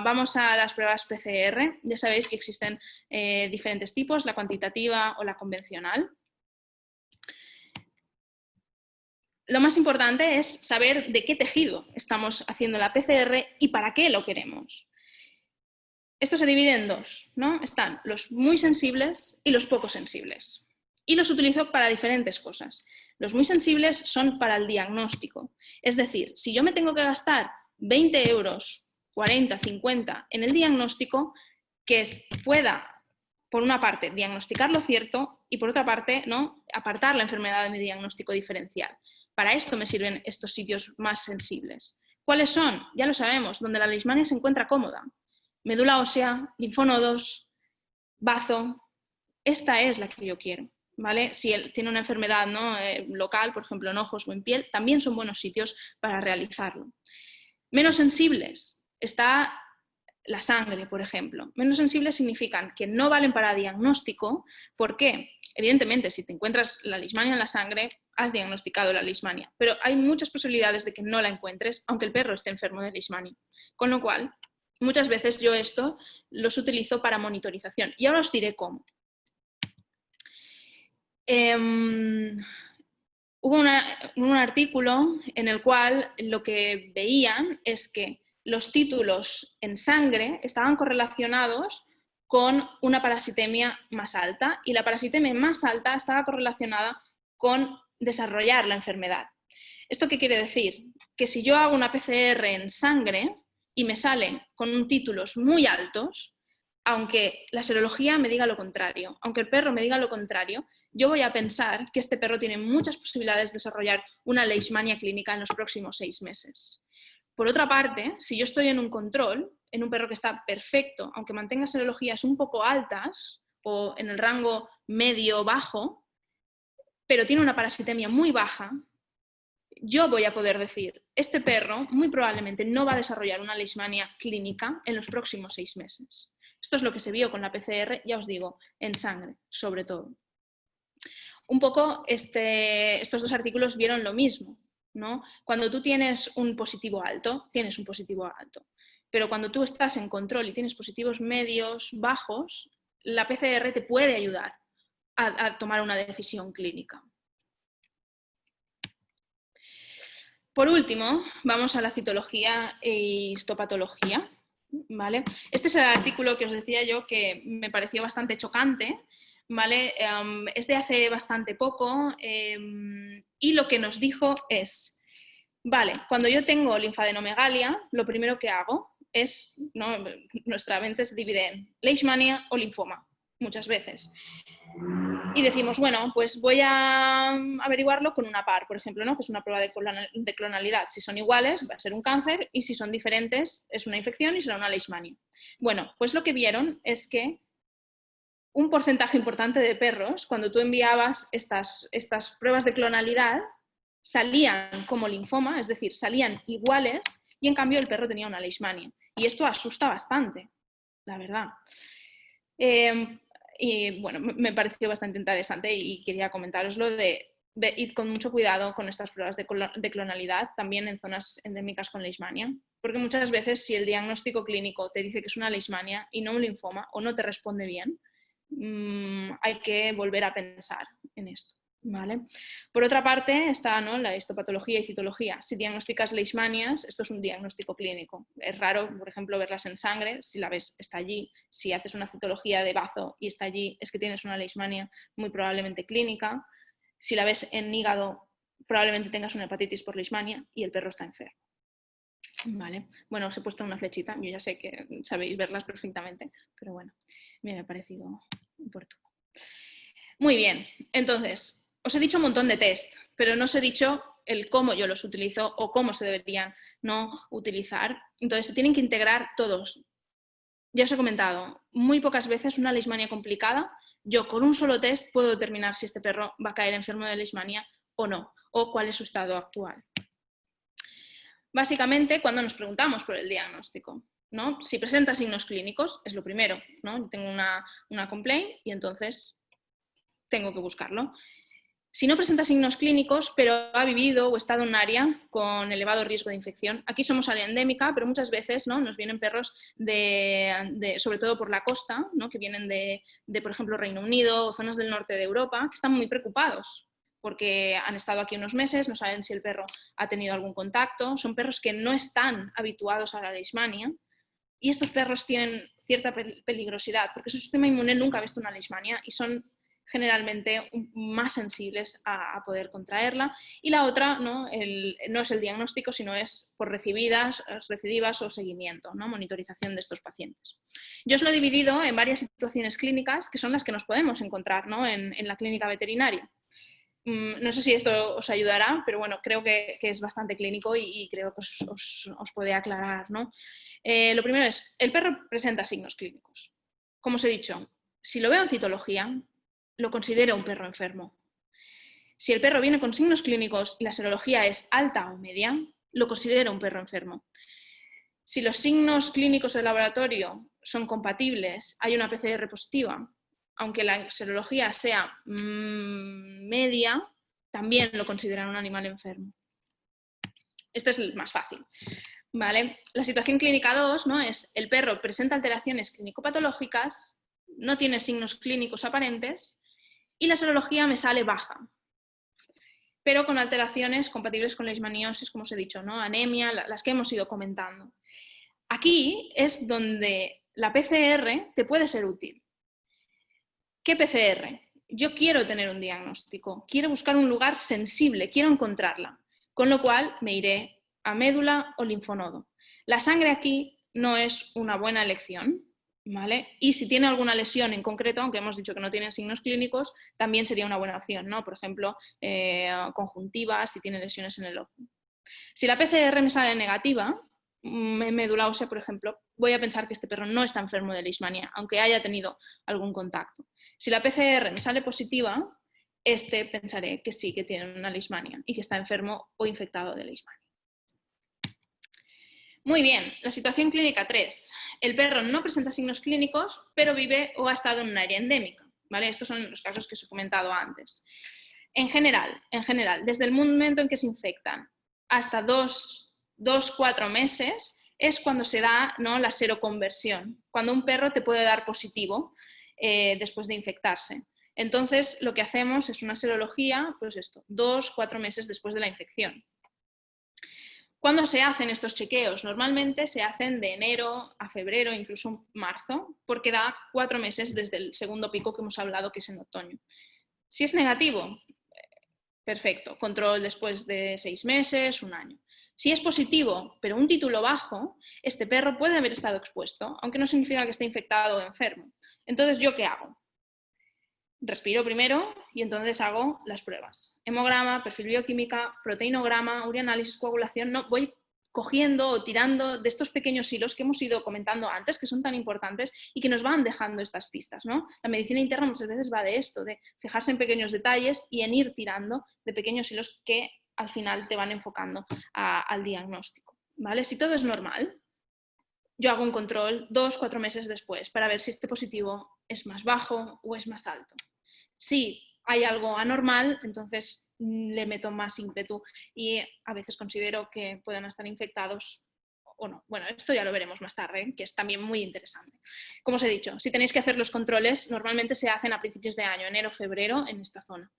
vamos a las pruebas PCR. Ya sabéis que existen diferentes tipos, la cuantitativa o la convencional. Lo más importante es saber de qué tejido estamos haciendo la PCR y para qué lo queremos. Esto se divide en dos, ¿no? Están los muy sensibles y los poco sensibles. Y los utilizo para diferentes cosas. Los muy sensibles son para el diagnóstico. Es decir, si yo me tengo que gastar 20 euros, 40, 50 en el diagnóstico, que pueda, por una parte, diagnosticar lo cierto y por otra parte, ¿no?, apartar la enfermedad de mi diagnóstico diferencial. Para esto me sirven estos sitios más sensibles. ¿Cuáles son? Ya lo sabemos, donde la leishmania se encuentra cómoda. Médula ósea, linfonodos, bazo. Esta es la que yo quiero, ¿vale? Si él tiene una enfermedad, ¿no?, local, por ejemplo en ojos o en piel, también son buenos sitios para realizarlo. Menos sensibles está la sangre, por ejemplo. Menos sensibles significan que no valen para diagnóstico. ¿Por qué? Evidentemente, si te encuentras la leishmania en la sangre, has diagnosticado la leishmania, pero hay muchas posibilidades de que no la encuentres, aunque el perro esté enfermo de leishmania. Con lo cual, muchas veces yo esto los utilizo para monitorización. Y ahora os diré cómo. Hubo un artículo en el cual lo que veían es que los títulos en sangre estaban correlacionados con una parasitemia más alta y la parasitemia más alta estaba correlacionada con desarrollar la enfermedad. ¿Esto qué quiere decir? Que si yo hago una PCR en sangre y me sale con títulos muy altos, aunque la serología me diga lo contrario, aunque el perro me diga lo contrario, yo voy a pensar que este perro tiene muchas posibilidades de desarrollar una leishmania clínica en los próximos 6 meses. Por otra parte, si yo estoy en un control, en un perro que está perfecto, aunque mantenga serologías un poco altas o en el rango medio-bajo, pero tiene una parasitemia muy baja, yo voy a poder decir, este perro muy probablemente no va a desarrollar una leishmania clínica en los próximos 6 meses. Esto es lo que se vio con la PCR, ya os digo, en sangre, sobre todo. Un poco estos dos artículos vieron lo mismo, ¿no? Cuando tú tienes un positivo alto, tienes un positivo alto. Pero cuando tú estás en control y tienes positivos medios, bajos, la PCR te puede ayudar a tomar una decisión clínica. Por último, vamos a la citología e histopatología, ¿vale? Este es el artículo que os decía yo que me pareció bastante chocante, ¿vale? Es de hace bastante poco y lo que nos dijo es, vale, cuando yo tengo linfadenomegalia, lo primero que hago es, ¿no?, nuestra mente se divide en leishmania o linfoma, muchas veces. Y decimos, bueno, pues voy a averiguarlo con una par, por ejemplo, ¿no? Que es una prueba de clonalidad. Si son iguales, va a ser un cáncer, y si son diferentes, es una infección y será una leishmania. Bueno, pues lo que vieron es que un porcentaje importante de perros, cuando tú enviabas estas pruebas de clonalidad, salían como linfoma, es decir, salían iguales, y en cambio el perro tenía una leishmania. Y esto asusta bastante, la verdad. Y bueno, me pareció bastante interesante y quería comentároslo de ir con mucho cuidado con estas pruebas de clonalidad, también en zonas endémicas con leishmania, porque muchas veces si el diagnóstico clínico te dice que es una leishmania y no un linfoma o no te responde bien, hay que volver a pensar en esto. ¿Vale? Por otra parte está, ¿no?, la histopatología y citología. Si diagnosticas leishmanias, esto es un diagnóstico clínico. Es raro, por ejemplo, verlas en sangre. Si la ves, está allí. Si haces una citología de bazo y está allí, es que tienes una leishmania muy probablemente clínica. Si la ves en hígado, probablemente tengas una hepatitis por leishmania y el perro está enfermo. Vale. Bueno, os he puesto una flechita. Yo ya sé que sabéis verlas perfectamente, pero bueno, me ha parecido oportuno. Muy bien, entonces, os he dicho un montón de test, pero no os he dicho el cómo yo los utilizo o cómo se deberían no utilizar. Entonces, se tienen que integrar todos. Ya os he comentado, muy pocas veces una leishmania complicada, yo con un solo test puedo determinar si este perro va a caer enfermo de leishmania o no, o cuál es su estado actual. Básicamente, cuando nos preguntamos por el diagnóstico, ¿no? Si presenta signos clínicos, es lo primero, ¿no? Yo tengo una complaint y entonces tengo que buscarlo. Si no presenta signos clínicos, pero ha vivido o estado en un área con elevado riesgo de infección, aquí somos área endémica, pero muchas veces, ¿no?, nos vienen perros sobre todo por la costa, ¿no?, que vienen de, por ejemplo, Reino Unido o zonas del norte de Europa, que están muy preocupados porque han estado aquí unos meses, no saben si el perro ha tenido algún contacto, son perros que no están habituados a la leishmania, y estos perros tienen cierta peligrosidad porque su sistema inmune nunca ha visto una leishmania y son generalmente más sensibles a poder contraerla. Y la otra, ¿no?, no es el diagnóstico, sino es por recidivas o seguimiento, ¿no?, monitorización de estos pacientes. Yo os lo he dividido en varias situaciones clínicas que son las que nos podemos encontrar, ¿no?, en la clínica veterinaria. No sé si esto os ayudará, pero bueno, creo que es bastante clínico y creo que os puede aclarar, ¿no? Lo primero es, el perro presenta signos clínicos. Como os he dicho, si lo veo en citología, lo considero un perro enfermo. Si el perro viene con signos clínicos y la serología es alta o media, lo considero un perro enfermo. Si los signos clínicos del laboratorio son compatibles, hay una PCR positiva, aunque la serología sea media, también lo consideran un animal enfermo. Este es el más fácil. ¿Vale? La situación clínica 2, ¿no?, es el perro presenta alteraciones clínico-patológicas, no tiene signos clínicos aparentes y la serología me sale baja, pero con alteraciones compatibles con leishmaniosis, como os he dicho, ¿no?, anemia, las que hemos ido comentando. Aquí es donde la PCR te puede ser útil. ¿Qué PCR? Yo quiero tener un diagnóstico, quiero buscar un lugar sensible, quiero encontrarla, con lo cual me iré a médula o linfonodo. La sangre aquí no es una buena elección, ¿vale? Y si tiene alguna lesión en concreto, aunque hemos dicho que no tiene signos clínicos, también sería una buena opción, ¿no? Por ejemplo, conjuntivas, si tiene lesiones en el ojo. Si la PCR me sale negativa, en médula ósea, por ejemplo, voy a pensar que este perro no está enfermo de leishmania, aunque haya tenido algún contacto. Si la PCR me sale positiva, pensaré que sí, que tiene una leishmania y que está enfermo o infectado de leishmania. Muy bien, la situación clínica 3. El perro no presenta signos clínicos, pero vive o ha estado en un área endémica, ¿vale? Estos son los casos que os he comentado antes. En general, desde el momento en que se infectan hasta 2-4 meses es cuando se da, ¿no?, la seroconversión, cuando un perro te puede dar positivo después de infectarse. Entonces, lo que hacemos es una serología, pues esto, 2-4 meses después de la infección. ¿Cuándo se hacen estos chequeos? Normalmente se hacen de enero a febrero, incluso marzo, porque da 4 meses desde el segundo pico que hemos hablado, que es en otoño. Si es negativo, perfecto, control después de 6 meses, 1 año. Si es positivo, pero un título bajo, este perro puede haber estado expuesto, aunque no significa que esté infectado o enfermo. Entonces, ¿yo qué hago? respiro primero y entonces hago las pruebas. Hemograma, perfil bioquímica, proteinograma, urianálisis, coagulación. No, voy cogiendo o tirando de estos pequeños hilos que hemos ido comentando antes, que son tan importantes y que nos van dejando estas pistas, ¿no? La medicina interna muchas veces va de esto, de fijarse en pequeños detalles y en ir tirando de pequeños hilos que al final te van enfocando al diagnóstico, ¿vale? Si todo es normal, yo hago un control 2-4 meses después para ver si este positivo es más bajo o es más alto. Si hay algo anormal, entonces le meto más ímpetu y a veces considero que pueden estar infectados o no. Bueno, esto ya lo veremos más tarde, que es también muy interesante. Como os he dicho, si tenéis que hacer los controles, normalmente se hacen a principios de año, enero, febrero, en esta zona.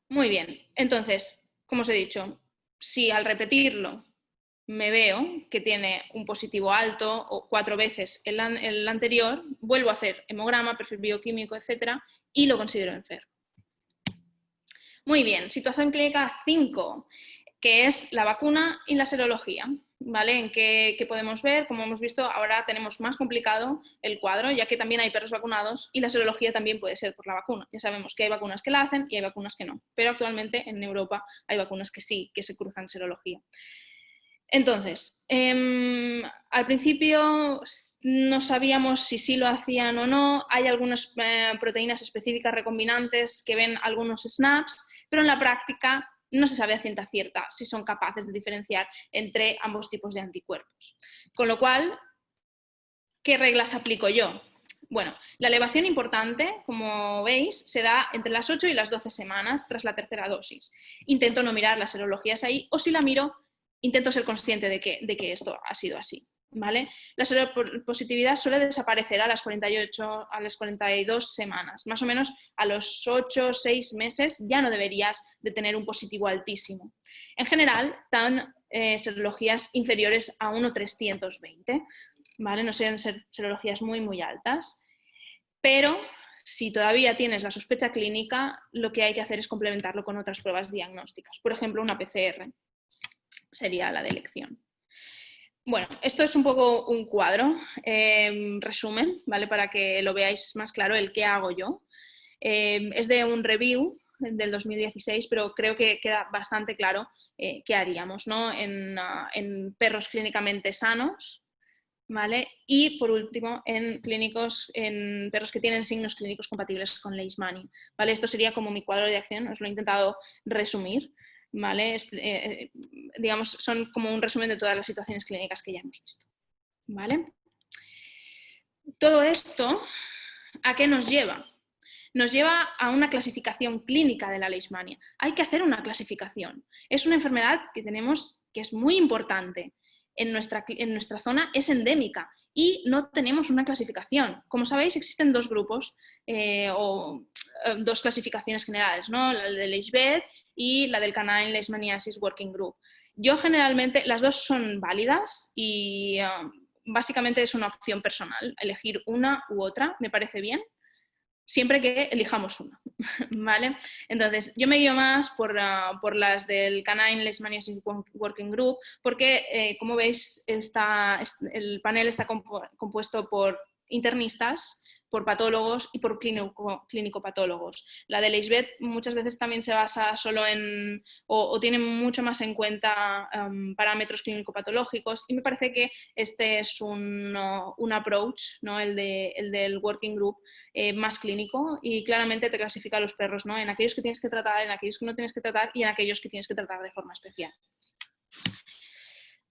Muy bien, entonces, como os he dicho, si al repetirlo me veo que tiene un positivo alto o 4 veces el anterior, vuelvo a hacer hemograma, perfil bioquímico, etcétera, y lo considero enfermo. Muy bien, situación clínica 5, que es la vacuna y la serología. ¿Vale? En qué podemos ver, como hemos visto, ahora tenemos más complicado el cuadro, ya que también hay perros vacunados y la serología también puede ser por la vacuna. Ya sabemos que hay vacunas que la hacen y hay vacunas que no, pero actualmente en Europa hay vacunas que sí, que se cruzan serología. Entonces, al principio no sabíamos si sí lo hacían o no. Hay algunas proteínas específicas recombinantes que ven algunos SNAPs, pero en la práctica no se sabe a ciencia cierta si son capaces de diferenciar entre ambos tipos de anticuerpos. Con lo cual, ¿qué reglas aplico yo? Bueno, la elevación importante, como veis, se da entre las 8 y las 12 semanas tras la tercera dosis. Intento no mirar las serologías ahí, o si la miro, intento ser consciente de que esto ha sido así, ¿vale? La seropositividad suele desaparecer a las 48, a las 42 semanas. Más o menos a los 8 o 6 meses ya no deberías de tener un positivo altísimo. En general, dan serologías inferiores a 1,320, ¿vale? No sean serologías muy, muy altas. Pero si todavía tienes la sospecha clínica, lo que hay que hacer es complementarlo con otras pruebas diagnósticas. Por ejemplo, una PCR sería la de elección. Bueno, esto es un poco un cuadro, resumen, ¿vale? Para que lo veáis más claro el qué hago yo. Es de un review del 2016, pero creo que queda bastante claro qué haríamos, ¿no? En perros clínicamente sanos, ¿vale? Y por último, en perros que tienen signos clínicos compatibles con Leishmania, ¿vale? Esto sería como mi cuadro de acción, os lo he intentado resumir, ¿vale? Digamos, son como un resumen de todas las situaciones clínicas que ya hemos visto, ¿vale? Todo esto, ¿a qué nos lleva? Nos lleva a una clasificación clínica de la Leishmania. Hay que hacer una clasificación. Es una enfermedad que tenemos que es muy importante. En nuestra zona es endémica y no tenemos una clasificación. Como sabéis, existen dos grupos dos clasificaciones generales, ¿no? La de Leishbed y la del Canine Leishmaniasis Working Group. Yo generalmente, las dos son válidas y básicamente es una opción personal. Elegir una u otra me parece bien, siempre que elijamos una, ¿vale? Entonces, yo me guío más por las del Canine Leishmaniasis Working Group, porque, como veis, el panel está compuesto por internistas, por patólogos y por clínico-patólogos. La de Leishbed muchas veces también se basa solo en, o tiene mucho más en cuenta parámetros clínico-patológicos, y me parece que este es un approach, ¿no? el del Working Group, más clínico, y claramente te clasifica a los perros, ¿no? En aquellos que tienes que tratar, en aquellos que no tienes que tratar y en aquellos que tienes que tratar de forma especial.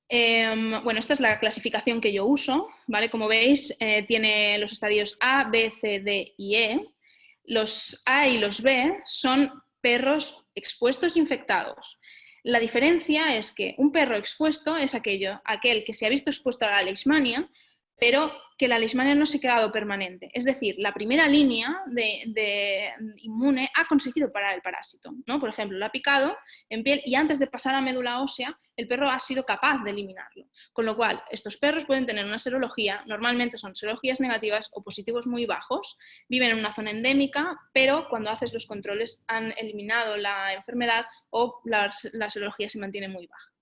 Bueno, esta es la clasificación que yo uso, ¿vale? Como veis, tiene los estadios A, B, C, D y E. Los A y los B son perros expuestos e infectados. La diferencia es que un perro expuesto es aquel que se ha visto expuesto a la leishmania, pero que la leishmania no se ha quedado permanente. Es decir, la primera línea de inmune ha conseguido parar el parásito, ¿no? Por ejemplo, lo ha picado en piel y antes de pasar a médula ósea, el perro ha sido capaz de eliminarlo. Con lo cual, estos perros pueden tener una serología, normalmente son serologías negativas o positivos muy bajos, viven en una zona endémica, pero cuando haces los controles han eliminado la enfermedad o la serología se mantiene muy baja.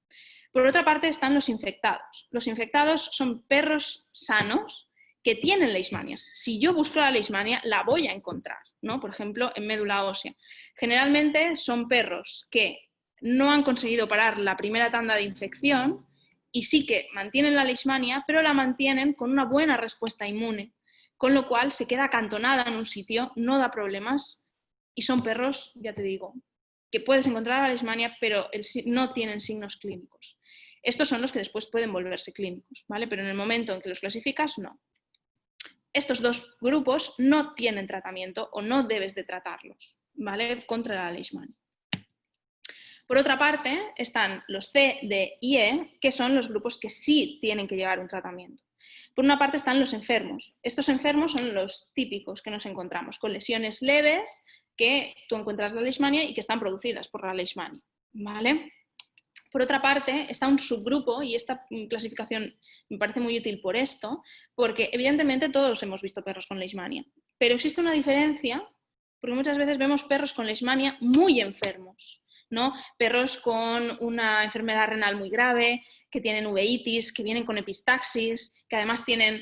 Por otra parte están los infectados. Los infectados son perros sanos que tienen leishmanias. Si yo busco la leishmania, la voy a encontrar, ¿no? Por ejemplo, en médula ósea. Generalmente son perros que no han conseguido parar la primera tanda de infección y sí que mantienen la leishmania, pero la mantienen con una buena respuesta inmune, con lo cual se queda acantonada en un sitio, no da problemas y son perros, ya te digo, que puedes encontrar la leishmania, pero no tienen signos clínicos. Estos son los que después pueden volverse clínicos, ¿vale? Pero en el momento en que los clasificas, no. Estos dos grupos no tienen tratamiento o no debes de tratarlos, ¿vale? Contra la leishmania. Por otra parte, están los C, D y E, que son los grupos que sí tienen que llevar un tratamiento. Por una parte están los enfermos. Estos enfermos son los típicos que nos encontramos, con lesiones leves, que tú encuentras la leishmania y que están producidas por la leishmania, ¿vale? Por otra parte, está un subgrupo, y esta clasificación me parece muy útil por esto, porque evidentemente todos hemos visto perros con leishmania, pero existe una diferencia, porque muchas veces vemos perros con leishmania muy enfermos, ¿no? Perros con una enfermedad renal muy grave, que tienen uveitis, que vienen con epistaxis, que además tienen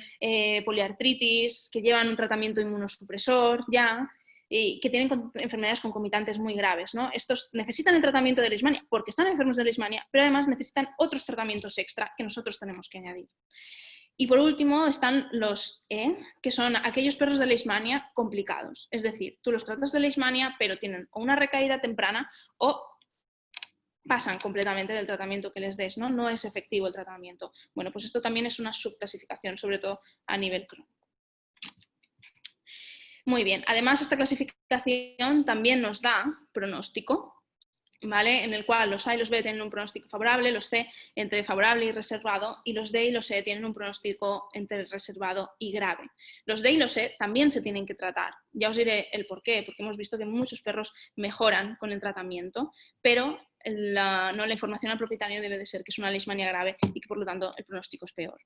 poliartritis, que llevan un tratamiento inmunosupresor ya, y que tienen enfermedades concomitantes muy graves, ¿no? Estos necesitan el tratamiento de leishmania porque están enfermos de leishmania, pero además necesitan otros tratamientos extra que nosotros tenemos que añadir. Y por último están los E, que son aquellos perros de leishmania complicados. Es decir, tú los tratas de leishmania, pero tienen o una recaída temprana o pasan completamente del tratamiento que les des, ¿no? No es efectivo el tratamiento. Bueno, pues esto también es una subclasificación, sobre todo a nivel crónico. Muy bien, además esta clasificación también nos da pronóstico, ¿vale? En el cual los A y los B tienen un pronóstico favorable, los C entre favorable y reservado, y los D y los E tienen un pronóstico entre reservado y grave. Los D y los E también se tienen que tratar. Ya os diré el por qué, porque hemos visto que muchos perros mejoran con el tratamiento, pero la información al propietario debe de ser que es una leishmania grave y que por lo tanto el pronóstico es peor.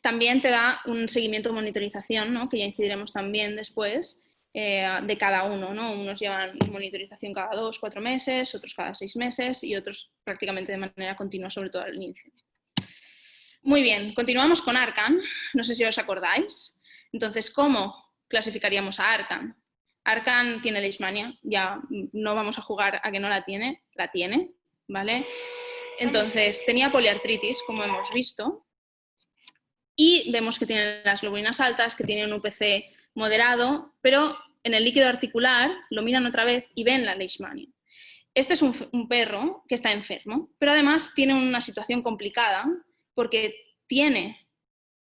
También te da un seguimiento de monitorización, ¿no? Que ya incidiremos también después, de cada uno, ¿no? Unos llevan monitorización cada 2 o 4 meses, otros cada 6 meses y otros prácticamente de manera continua, sobre todo al inicio. Muy bien, continuamos con Arcan. No sé si os acordáis. Entonces, ¿cómo clasificaríamos a Arcan? Arcan tiene leishmania, ya no vamos a jugar a que no la tiene, ¿vale? Entonces, tenía poliartritis, como hemos visto. Y vemos que tienen las globulinas altas, que tienen un UPC moderado, pero en el líquido articular lo miran otra vez y ven la leishmania. Este es un perro que está enfermo, pero además tiene una situación complicada porque tiene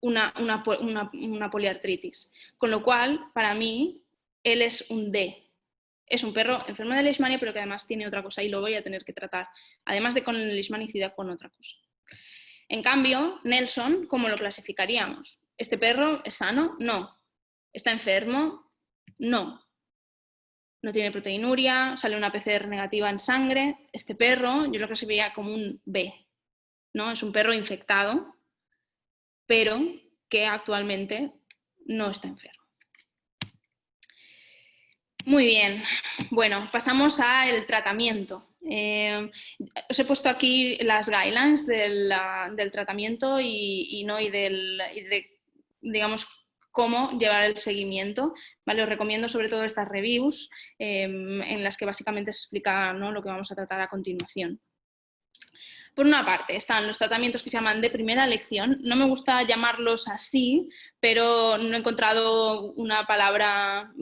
una poliartritis. Con lo cual, para mí, él es un D. Es un perro enfermo de leishmania, pero que además tiene otra cosa y lo voy a tener que tratar, además de con la leishmanicidad, con otra cosa. En cambio, Nelson, ¿cómo lo clasificaríamos? ¿Este perro es sano? No. ¿Está enfermo? No. No tiene proteinuria, sale una PCR negativa en sangre. Este perro yo lo clasificaría como un B, ¿no? Es un perro infectado, pero que actualmente no está enfermo. Muy bien, bueno, pasamos al tratamiento. Os he puesto aquí las guidelines del tratamiento y de, digamos, cómo llevar el seguimiento, ¿vale? Os recomiendo sobre todo estas reviews en las que básicamente se explica, ¿no?, lo que vamos a tratar a continuación. Por una parte, están los tratamientos que se llaman de primera elección. No me gusta llamarlos así, pero no he encontrado una palabra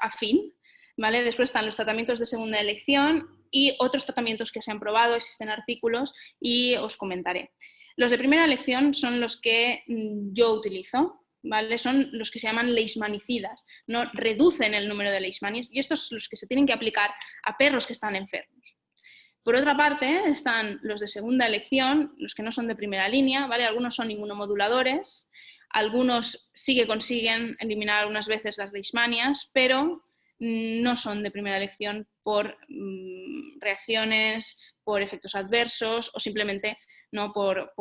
afín, ¿vale? Después están los tratamientos de segunda elección y otros tratamientos que se han probado, existen artículos y os comentaré. Los de primera elección son los que yo utilizo, ¿vale? Son los que se llaman leishmanicidas, no reducen el número de leishmanias y estos son los que se tienen que aplicar a perros que están enfermos. Por otra parte, están los de segunda elección, los que no son de primera línea, ¿vale? Algunos son inmunomoduladores, algunos sí que consiguen eliminar algunas veces las leishmanias, pero no son de primera elección por reacciones, por efectos adversos o simplemente no por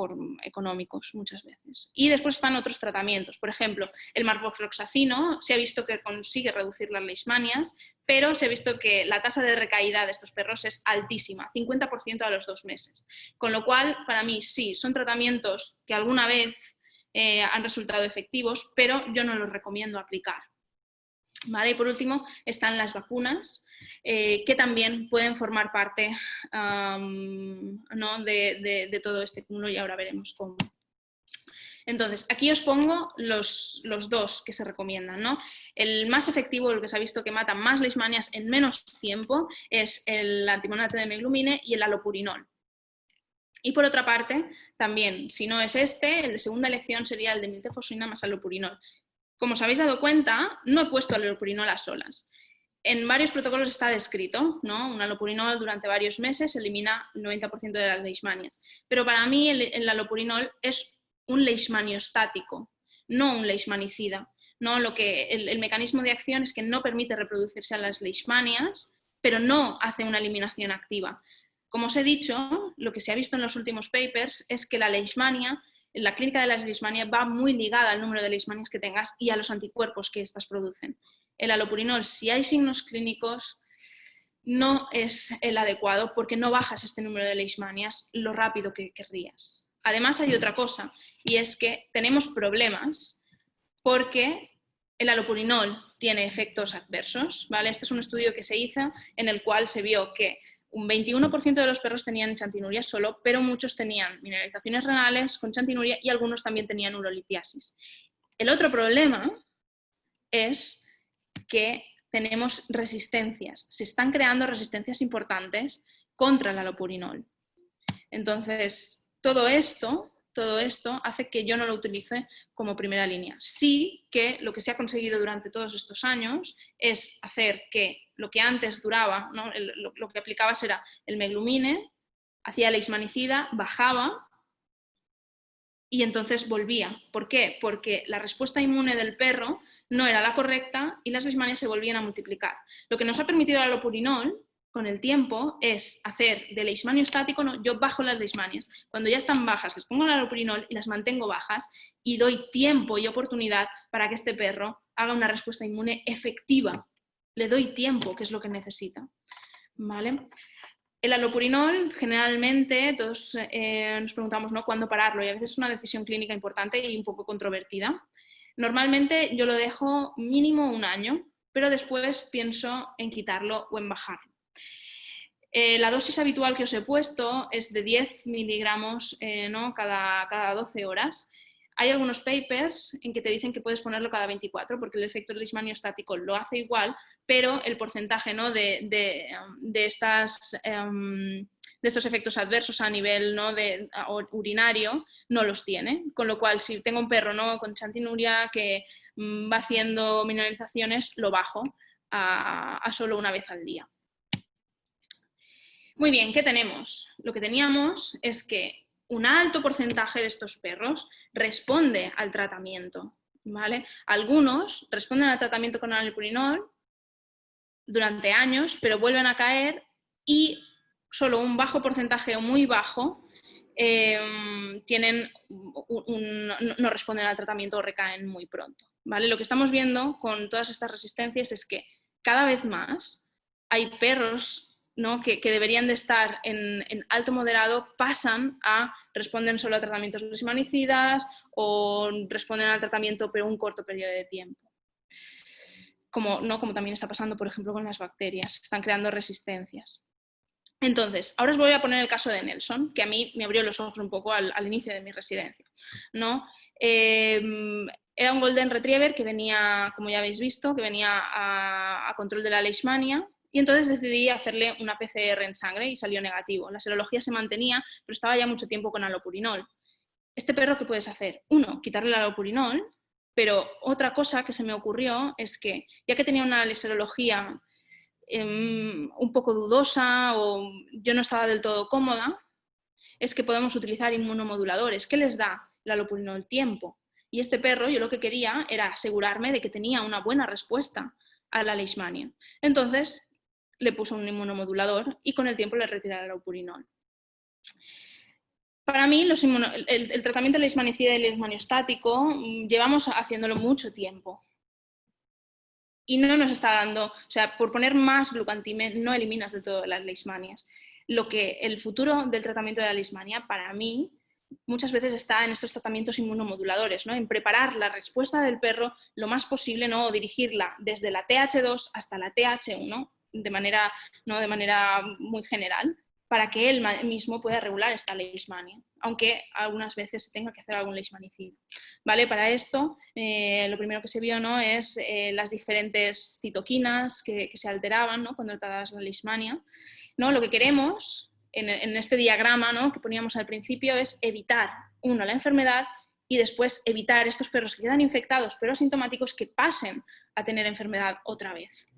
económicos muchas veces. Y después están otros tratamientos. Por ejemplo, el marvofloxacino se ha visto que consigue reducir las leishmanias, pero se ha visto que la tasa de recaída de estos perros es altísima, 50% a los 2 meses. Con lo cual, para mí, sí, son tratamientos que alguna vez han resultado efectivos, pero yo no los recomiendo aplicar. ¿Vale? Y por último están las vacunas, que también pueden formar parte ¿no? de todo este cúmulo, y ahora veremos cómo. Entonces, aquí os pongo los dos que se recomiendan, ¿no? El más efectivo, el que se ha visto que mata más leishmanias en menos tiempo, es el antimonato de meglumine y el alopurinol. Y por otra parte, también, si no es este, el de segunda elección sería el de miltefosina más alopurinol. Como os habéis dado cuenta, no he puesto el alopurinol a solas. En varios protocolos está descrito, ¿no? Un alopurinol durante varios meses elimina el 90% de las leishmanias. Pero para mí el alopurinol es un leishmaniostático, no un leishmanicida. ¿No? El mecanismo de acción es que no permite reproducirse a las leishmanias, pero no hace una eliminación activa. Como os he dicho, lo que se ha visto en los últimos papers es que la leishmania, la clínica de la leishmania va muy ligada al número de leishmanias que tengas y a los anticuerpos que éstas producen. El alopurinol, si hay signos clínicos, no es el adecuado porque no bajas este número de leishmanias lo rápido que querrías. Además hay otra cosa, y es que tenemos problemas porque el alopurinol tiene efectos adversos, ¿vale? Este es un estudio que se hizo en el cual se vio que un 21% de los perros tenían chantinuria solo, pero muchos tenían mineralizaciones renales con chantinuria y algunos también tenían urolitiasis. El otro problema es que tenemos resistencias, se están creando resistencias importantes contra el alopurinol. Entonces, todo esto hace que yo no lo utilice como primera línea. Sí que lo que se ha conseguido durante todos estos años es hacer que lo que antes duraba, ¿no? lo que aplicabas era el meglumine, hacía leishmanicida, bajaba y entonces volvía. ¿Por qué? Porque la respuesta inmune del perro no era la correcta y las leishmanias se volvían a multiplicar. Lo que nos ha permitido el alopurinol con el tiempo es hacer de leishmaniostático, no, yo bajo las leishmanias. Cuando ya están bajas, les pongo el alopurinol y las mantengo bajas y doy tiempo y oportunidad para que este perro haga una respuesta inmune efectiva. Le doy tiempo, que es lo que necesita. ¿Vale? El alopurinol, generalmente, todos nos preguntamos, ¿no?, cuándo pararlo, y a veces es una decisión clínica importante y un poco controvertida. Normalmente yo lo dejo mínimo 1 año, pero después pienso en quitarlo o en bajarlo. La dosis habitual que os he puesto es de 10 miligramos ¿no?, cada 12 horas. Hay algunos papers en que te dicen que puedes ponerlo cada 24 porque el efecto leishmaniostático lo hace igual, pero el porcentaje, ¿no?, de estos efectos adversos a nivel, ¿no?, urinario no los tiene. Con lo cual, si tengo un perro, ¿no?, con chantinuria que va haciendo mineralizaciones, lo bajo a solo 1 vez al día. Muy bien, ¿qué tenemos? Lo que teníamos es que un alto porcentaje de estos perros responde al tratamiento, ¿vale? Algunos responden al tratamiento con alopurinol durante años, pero vuelven a caer, y solo un bajo porcentaje o muy bajo no responden al tratamiento o recaen muy pronto, ¿vale? Lo que estamos viendo con todas estas resistencias es que cada vez más hay perros, ¿no?, que deberían de estar en alto moderado, responden solo a tratamientos leishmanicidas o responden al tratamiento pero un corto periodo de tiempo. Como también está pasando, por ejemplo, con las bacterias, están creando resistencias. Entonces, ahora os voy a poner el caso de Nelson, que a mí me abrió los ojos un poco al inicio de mi residencia, ¿no? Era un Golden Retriever que venía, como ya habéis visto, que venía a control de la leishmania, y entonces decidí hacerle una PCR en sangre y salió negativo. La serología se mantenía, pero estaba ya mucho tiempo con alopurinol. Este perro, ¿qué puedes hacer? Uno, quitarle el alopurinol, pero otra cosa que se me ocurrió es que, ya que tenía una serología un poco dudosa o yo no estaba del todo cómoda, es que podemos utilizar inmunomoduladores. ¿Qué les da el alopurinol? Tiempo. Y este perro, yo lo que quería era asegurarme de que tenía una buena respuesta a la leishmania. Entonces le puse un inmunomodulador y con el tiempo le retiré el alopurinol. Para mí, el tratamiento de leishmanicida y leishmaniostático llevamos haciéndolo mucho tiempo. Y no nos está dando, o sea, por poner más glucantime no eliminas de todo las leishmanias. El futuro del tratamiento de la leishmania, para mí, muchas veces está en estos tratamientos inmunomoduladores, ¿no? En preparar la respuesta del perro lo más posible, ¿no? O dirigirla desde la TH2 hasta la TH1 de manera, ¿no? De manera muy general, para que él mismo pueda regular esta leishmania, aunque algunas veces se tenga que hacer algún leishmanicidio. ¿Vale? Para esto, lo primero que se vio, ¿no? Es las diferentes citoquinas que se alteraban, ¿no? Cuando tratadas la leishmania, ¿no? Lo que queremos en este diagrama, ¿no? Que poníamos al principio es evitar, uno, la enfermedad y después evitar estos perros que quedan infectados pero asintomáticos que pasen a tener enfermedad otra vez.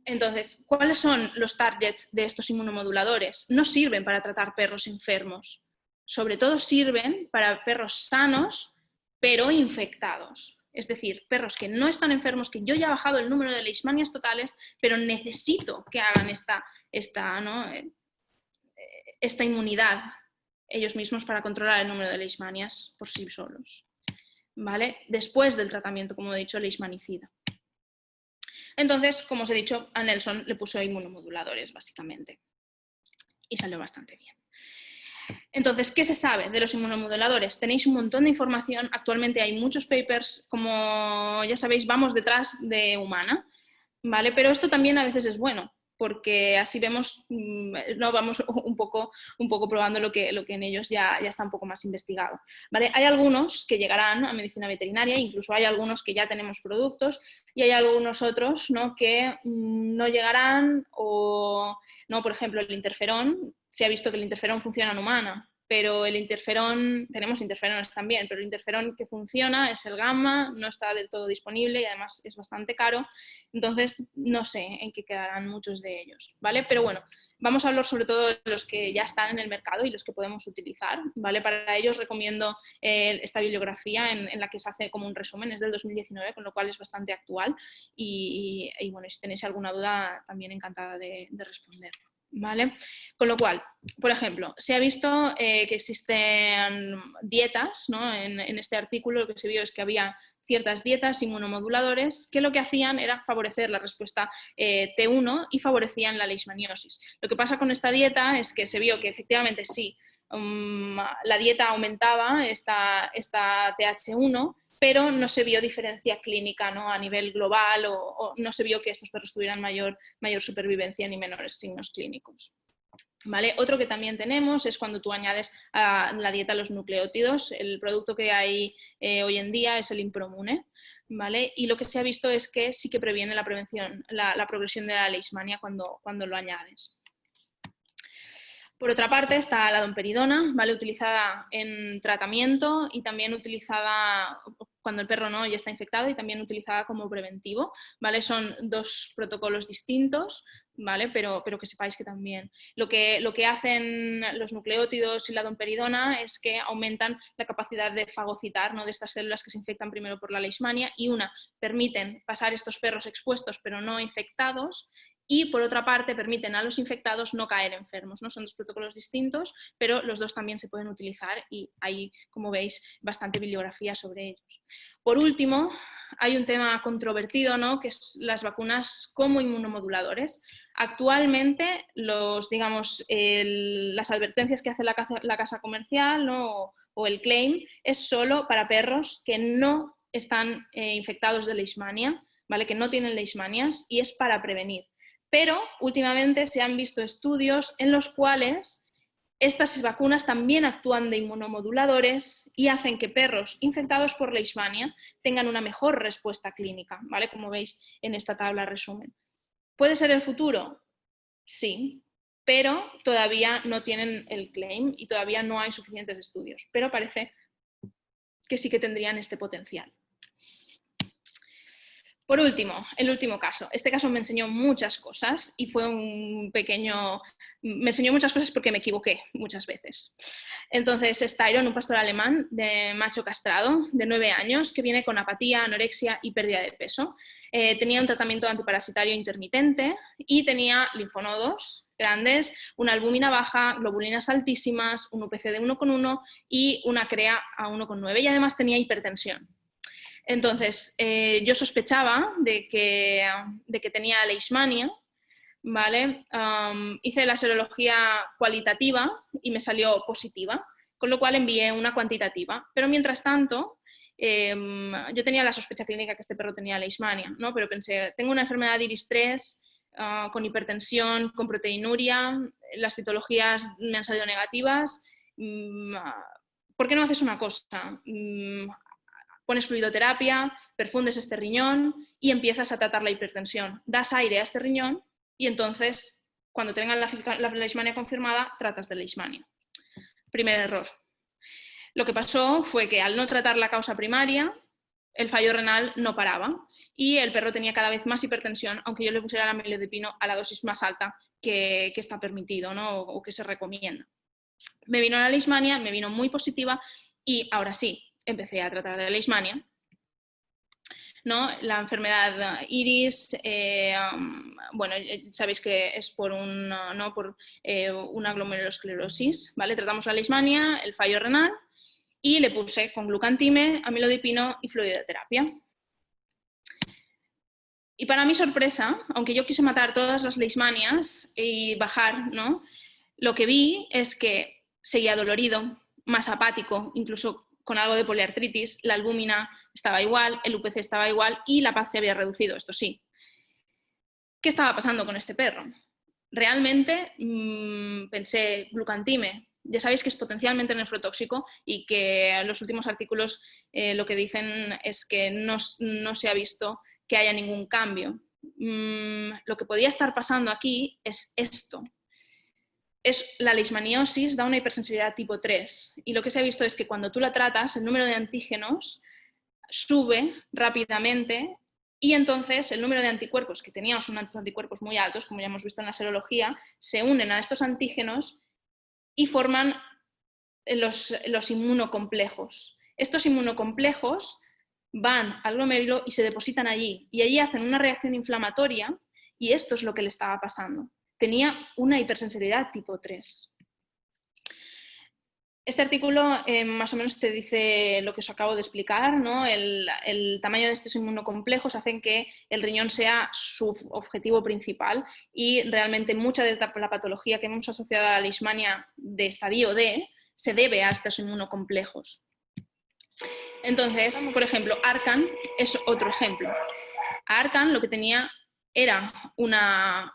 Entonces, ¿cuáles son los targets de estos inmunomoduladores? No sirven para tratar perros enfermos, sobre todo sirven para perros sanos pero infectados. Es decir, perros que no están enfermos, que yo ya he bajado el número de leishmanias totales, pero necesito que hagan esta inmunidad ellos mismos para controlar el número de leishmanias por sí solos. ¿Vale? Después del tratamiento, como he dicho, leishmanicida. Entonces, como os he dicho, a Nelson le puso inmunomoduladores, básicamente. Y salió bastante bien. Entonces, ¿qué se sabe de los inmunomoduladores? Tenéis un montón de información. Actualmente hay muchos papers, como ya sabéis, vamos detrás de Humana, ¿vale? Pero esto también a veces es bueno, porque así vemos, no vamos un poco probando lo que en ellos ya está un poco más investigado, ¿vale? Hay algunos que llegarán a medicina veterinaria, incluso hay algunos que ya tenemos productos, y hay algunos otros, ¿no? Que no llegarán, o no, por ejemplo, el interferón. Se ha visto que el interferón funciona en humana, pero el interferón, tenemos interferones también, pero el interferón que funciona es el gamma, no está del todo disponible y además es bastante caro, entonces no sé en qué quedarán muchos de ellos, ¿vale? Pero bueno, vamos a hablar sobre todo de los que ya están en el mercado y los que podemos utilizar, ¿vale? Para ellos recomiendo esta bibliografía en la que se hace como un resumen, es del 2019, con lo cual es bastante actual y bueno, si tenéis alguna duda también encantada de responder. ¿Vale? Con lo cual, por ejemplo, se ha visto que existen dietas, ¿no? En este artículo lo que se vio es que había ciertas dietas inmunomoduladores que lo que hacían era favorecer la respuesta T1 y favorecían la leishmaniosis. Lo que pasa con esta dieta es que se vio que efectivamente sí, la dieta aumentaba esta TH1, pero no se vio diferencia clínica, ¿no? A nivel global o no se vio que estos perros tuvieran mayor supervivencia ni menores signos clínicos. ¿Vale? Otro que también tenemos es cuando tú añades a la dieta los nucleótidos. El producto que hay hoy en día es el Impromune, ¿vale? Y lo que se ha visto es que sí que previene la progresión de la leishmania cuando lo añades. Por otra parte está la domperidona, ¿vale? Utilizada en tratamiento y también utilizada cuando el perro no ya está infectado y también utilizada como preventivo, ¿vale? Son dos protocolos distintos, ¿vale? Pero que sepáis que también lo que hacen los nucleótidos y la domperidona es que aumentan la capacidad de fagocitar, ¿no? De estas células que se infectan primero por la leishmania y permiten pasar estos perros expuestos pero no infectados. Y por otra parte permiten a los infectados no caer enfermos, ¿no? Son dos protocolos distintos, pero los dos también se pueden utilizar y hay, como veis, bastante bibliografía sobre ellos. Por último, hay un tema controvertido, ¿no? Que es las vacunas como inmunomoduladores. Actualmente, las advertencias que hace la casa comercial, ¿no? o el claim es solo para perros que no están infectados de leishmania, ¿vale? Que no tienen leishmanias y es para prevenir. Pero últimamente se han visto estudios en los cuales estas vacunas también actúan de inmunomoduladores y hacen que perros infectados por leishmania tengan una mejor respuesta clínica, ¿vale? Como veis en esta tabla resumen. ¿Puede ser el futuro? Sí, pero todavía no tienen el claim y todavía no hay suficientes estudios, pero parece que sí que tendrían este potencial. Por último, el último caso. Este caso me enseñó muchas cosas y fue me enseñó muchas cosas porque me equivoqué muchas veces. Entonces es Tyron, un pastor alemán de macho castrado de 9 años que viene con apatía, anorexia y pérdida de peso. Tenía un tratamiento antiparasitario intermitente y tenía linfonodos grandes, una albúmina baja, globulinas altísimas, un UPC de 1,1 y una CREA a 1,9 y además tenía hipertensión. Entonces, yo sospechaba de que tenía leishmania, ¿vale? Hice la serología cualitativa y me salió positiva. con lo cual envié una cuantitativa. Pero mientras tanto, yo tenía la sospecha clínica que este perro tenía leishmania, ¿no? Pero pensé, tengo una enfermedad de iris 3, con hipertensión, con proteinuria, las citologías me han salido negativas, ¿por qué no haces una cosa? Pones fluidoterapia, perfundes este riñón y empiezas a tratar la hipertensión. Das aire a este riñón y entonces, cuando tengan la leishmania confirmada, tratas de leishmania. Primer error. Lo que pasó fue que al no tratar la causa primaria, el fallo renal no paraba y el perro tenía cada vez más hipertensión, aunque yo le pusiera la amilodipino a la dosis más alta que está permitido, ¿no? o que se recomienda. Me vino la leishmania, me vino muy positiva y ahora sí, empecé a tratar de leishmania, ¿no? La enfermedad iris, bueno, sabéis que es por una glomerulosclerosis, ¿vale? Tratamos la leishmania, el fallo renal y le puse con glucantime, amilodipino y fluidoterapia. Y para mi sorpresa, aunque yo quise matar todas las leishmanias y bajar, ¿no? Lo que vi es que seguía dolorido, más apático, incluso con algo de poliartritis, la albúmina estaba igual, el UPC estaba igual y la paz se había reducido, esto sí. ¿Qué estaba pasando con este perro? Realmente pensé, glucantime, ya sabéis que es potencialmente nefrotóxico y que los últimos artículos lo que dicen es que no se ha visto que haya ningún cambio. Lo que podía estar pasando aquí es esto. La leishmaniosis da una hipersensibilidad tipo 3 y lo que se ha visto es que cuando tú la tratas, el número de antígenos sube rápidamente y entonces el número de anticuerpos, que teníamos unos anticuerpos muy altos, como ya hemos visto en la serología, se unen a estos antígenos y forman los inmunocomplejos. Estos inmunocomplejos van al glomérulo y se depositan allí, y allí hacen una reacción inflamatoria, y esto es lo que le estaba pasando. Tenía una hipersensibilidad tipo 3. Este artículo más o menos te dice lo que os acabo de explicar, ¿no? El tamaño de estos inmunocomplejos hacen que el riñón sea su objetivo principal y realmente mucha de la patología que hemos asociado a la leishmania de estadio D se debe a estos inmunocomplejos. Entonces, por ejemplo, Arcan es otro ejemplo. Arcan lo que tenía era una